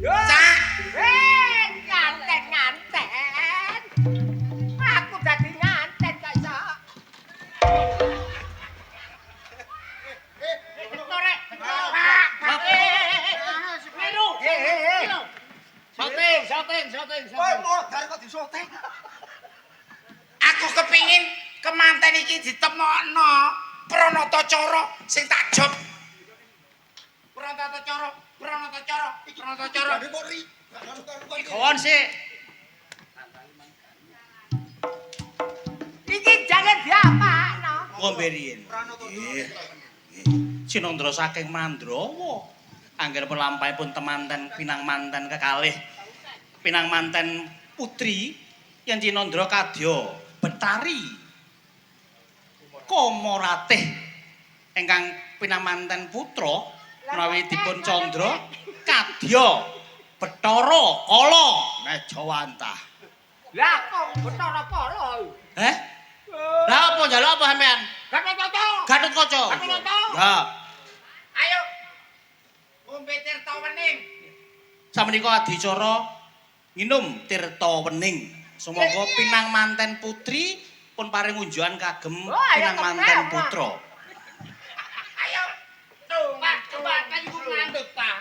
Cak. Nganten. Aku dadi nganten kok iso. Aku kepingin kemanten iki ditemokno Pranatacara sing tak job. Pranatacara. Kawan sih. Iki jangan diapakno. Ngombe riyen. Nggih. Sinandra saking Mandrawa. Angger pelampahipun temanten pinang manten kekalih pinang manten putri yen Cinandra kadya Betari Komoratih ingkang pinang manten putra menawi dipun candra kadya Bathara Kala Najawantah. Lah kok Bathara Kala. Heh? Lah apa njaluk apa sampean? Gatotkaca. Gatotkaca. Gatotkaca. Ya. Ayo. Ngombe tirta wening. Samenika adicara nginum tirta wening. Sumangga pinang manten putri pun paring unjukan kagem pinang manten putra. Ayo. Tuh, Pak, coba kan iku ngandut, Pak.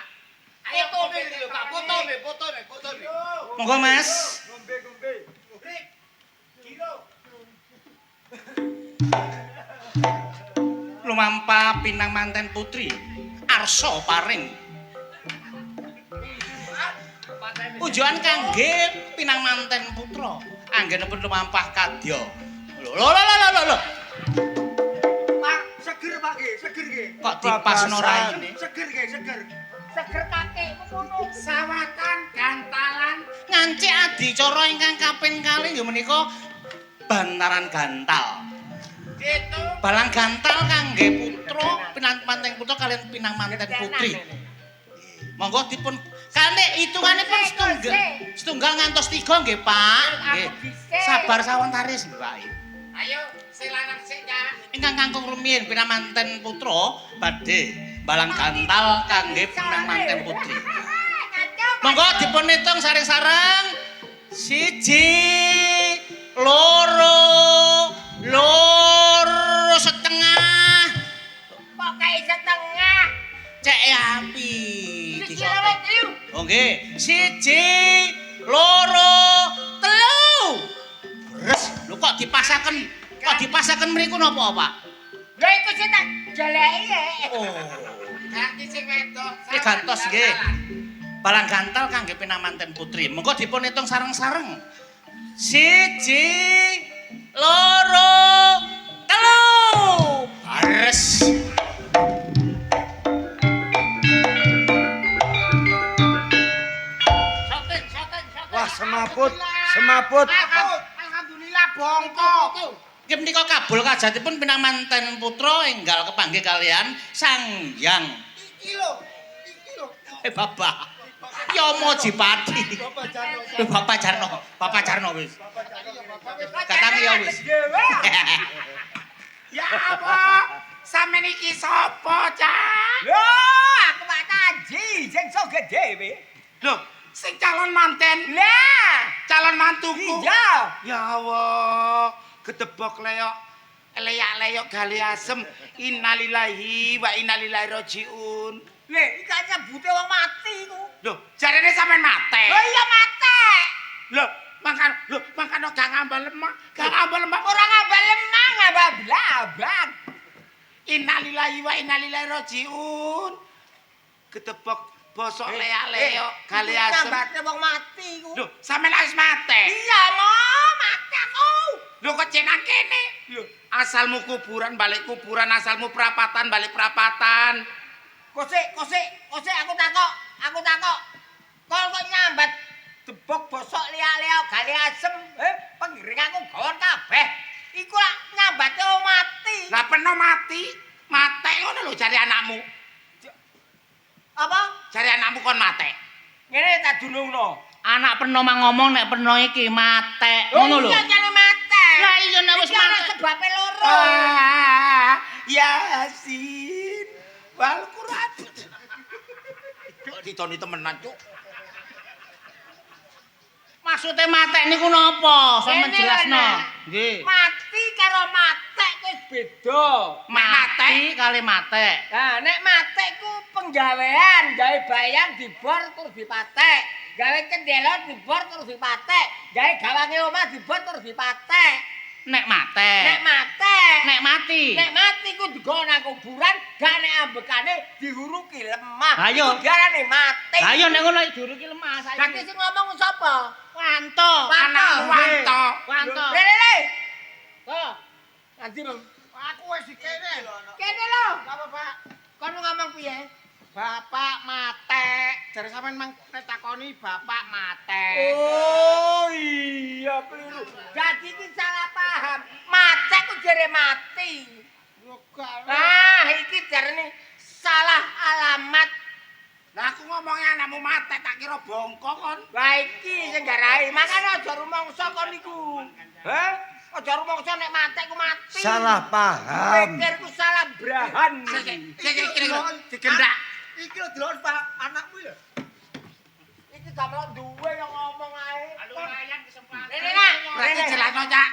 Ayo foto lho, Pak. Fotone. Monggo, Mas. Ngombe. Gilo. Lumampa pinang manten putri arsa paring unjukan kangge pinang manten putra anggenipun lumampah kadya. Lho. Pak, seger Pak nggih, seger nggih. Kok dipasno raine? Seger nggih, seger. Seger kakekmu ngono. Sawatan gantalan. Ngancik adicara ingkang kaping kalih nggih menika bantaran gantal. Gitu. Balang gantal kangge putra pinang manten putra kalian pinang manten putri. Monggo dipun kalih hitunganipun setunggal ngantos 3 nggih, Pak. Nggih. Sabar sawentari sih, Pak. Ayo, sing lanang sik, Cak. Ingkang kakung rumiyin pinang manten putra badhe balang gantal kangge pinang manten putri. Monggo dipun hitung sareng-sareng. 1 loro setengah. Kok kae setengah? Cek api. Siji loro telu. Oh nggih, 1 loro telu. Res, lho kok dipasaken mriku napa, Pak? Lha iku sing tak jeleki. Oh. Ganti sing wedok. Iki gantos nggih. Balang gantal kangge pinang manten putri. Mengko dipun hitung sareng-sareng. 1 loro telu. Res. Wah, semaput. Alhamdulillah bongko. Nggih menika kabul kajatipun pinang manten putra enggal kepanggih kalian Sang Hyang. Iki lho. Bapak. Yama Jipati. Bapak Jarno wis. Katang ya wis. Ya apa? Sampeyan iki sapa, Cak? Lho, aku Pak Tanji sing so gedhe. Lho, sing calon manten, Lah, calon mantuku. iya. Ya Allah, gedebok leyak gali asem. Innalillahi wa inna ilaihi rajiun. Lho, iki kan nyebute wong mati iku. Loh, jarene sampean mate. Oh iya mati. Loh, makan gak ngambal lemah. Ora ngambal lemah, ngambal blabang. Innalillahi wa inna ilaihi rajiun. Gedebok bosok leyak-leyak gali asem. Nyambate wong mati iku. Loh, sampean wis mate. Iya, Mo, mati aku. Lho kok cenak kene? Lho, asalmu kuburan balik kuburan, asalmu perapatan balik perapatan. Kosek, aku takok. Kok nyambat debok bosok liak-liak gali asem, pengiring aku gawon kabeh. Iku lak nyambate wong mati. Lah peno mati, mate ngono lho jare anakmu. Apa? Jare anakmu kon mate. Ngene tak dunungno. Anak peno mang ngomong nek peno iki mate. Ngono lho. Iya jane mate. Lah iya nek wis Iki ana mate. sebabe loro. Yasin wal Quran. didoni temenan, Cuk. Maksudnya matek niku napa? Sampeyan Ini jelasno. lho, Nggih. Mati karo matek wis beda. Mati kali matek. Nah, nek matek ku penggawean, gawe bayang dibor terus dipatek. Gawe kendela dibor terus dipatek. Gawe gawange omah dibor terus dipatek. Nek matek. Nek matek. Nek mati. Nek mati ku digawa nang kuburan, gak nek ambekane dihuruki lemah. Ayo. Iku diarani mati. Ayo nek ngono diuruki lemah Saiki saiki. sing ngomong sapa? Wanto. Wanto. Wanto. Wanto. Lele. Oh. Nanti Bang. Aku wis dikene. Kene lho. Apa, Pak? Kono ngomong piye? Bapak matek. Jare sampean mang takoni bapak matek. Oh iya keliru. Jadi iki salah paham. Matek ku jere mati. Nah, iki jarene salah alamat. Lah aku ngomongnya anakmu matek tak kira bongkok kon. Lah iki sing garahi. Makane aja rumangsa kon niku. Heh? Aja rumangsa nek matek ku mati. Salah paham. Pikirku salah brahan. Iki digendak. Iki lho delok Pak, anakmu ya. Iki gak melok duwe yang ngomong ae. Lumayan kesempatan. Rene nak. Berarti jelasno, Cak.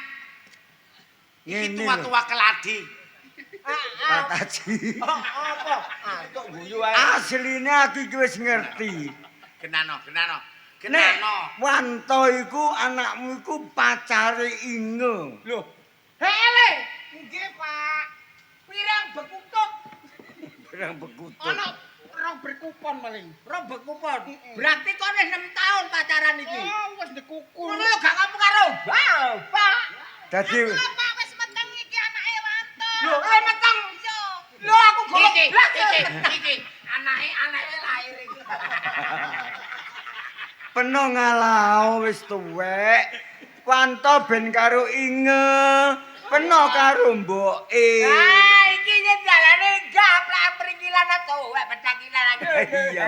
Iki Ngene tua-tua keladi. Pak Taji. Apa? Ah, kok guyu ae. Asline aku iki wis ngerti. Genano. Nek Wanto iku anakmu iku pacare Inge. Lho. Hele. Nggih, Pak. Pirang bekutut. Pirang bekutut. Ana rong berkupon maling. Rong bekupon. Berarti kok wis 6 tahun pacaran iki. Oh, wis ndekukul. Ngono lho gak ngomong karo Bapak. Dadi Bapak wis meteng iki anake Wanto. Lho, meteng. Yo. Lho aku golek. Iki anake lahir iki. peno ngalau wis tuwek. Wanto ben karo Inge, peno karo mboke. Ah, iki jalane gaplak perikilan tuwek pedakilan aku. Iya.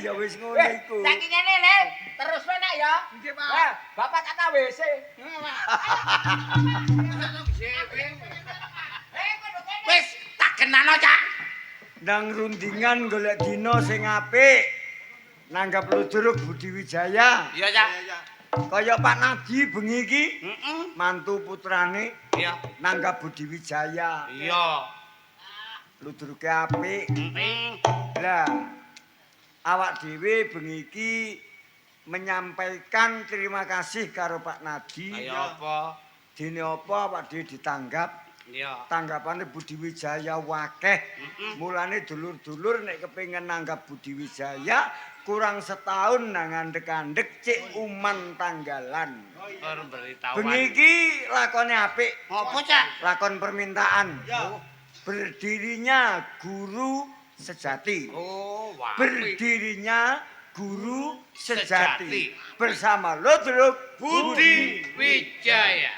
Ya wis ngono iku. Saking ngene Le, terus wae nak ya. Nggih, Pak. Wah, Bapak kata WC. Wis tak genano, Cak. Ndang rundingan golek dina sing apik. Nanggap Ludruk Budi Wijaya. Iya, Cak. Kaya Pak Nadi bengi iki Heeh. mantu putrane Iya. nanggap Budi Wijaya. Iya. Ludruke apik. Heeh. Lah awak dhewe bengi iki menyampaikan terima kasih karo Pak Nadi. Ayo apa? Dene apa awak dhewe ditanggap. Iya. Tanggapane Budi Wijaya wakeh. Mulane dulur-dulur nek kepengin nanggap Budi Wijaya kurang setahun nang andek-andek cek uman tanggalan. Orang beritahuan. Bengi iki lakone apik. Apa, Cak? Lakon permintaan. Berdirinya guru sejati. Oh, wah. Berdirinya guru sejati. Sejati. Bersama Ludruk Budi Wijaya.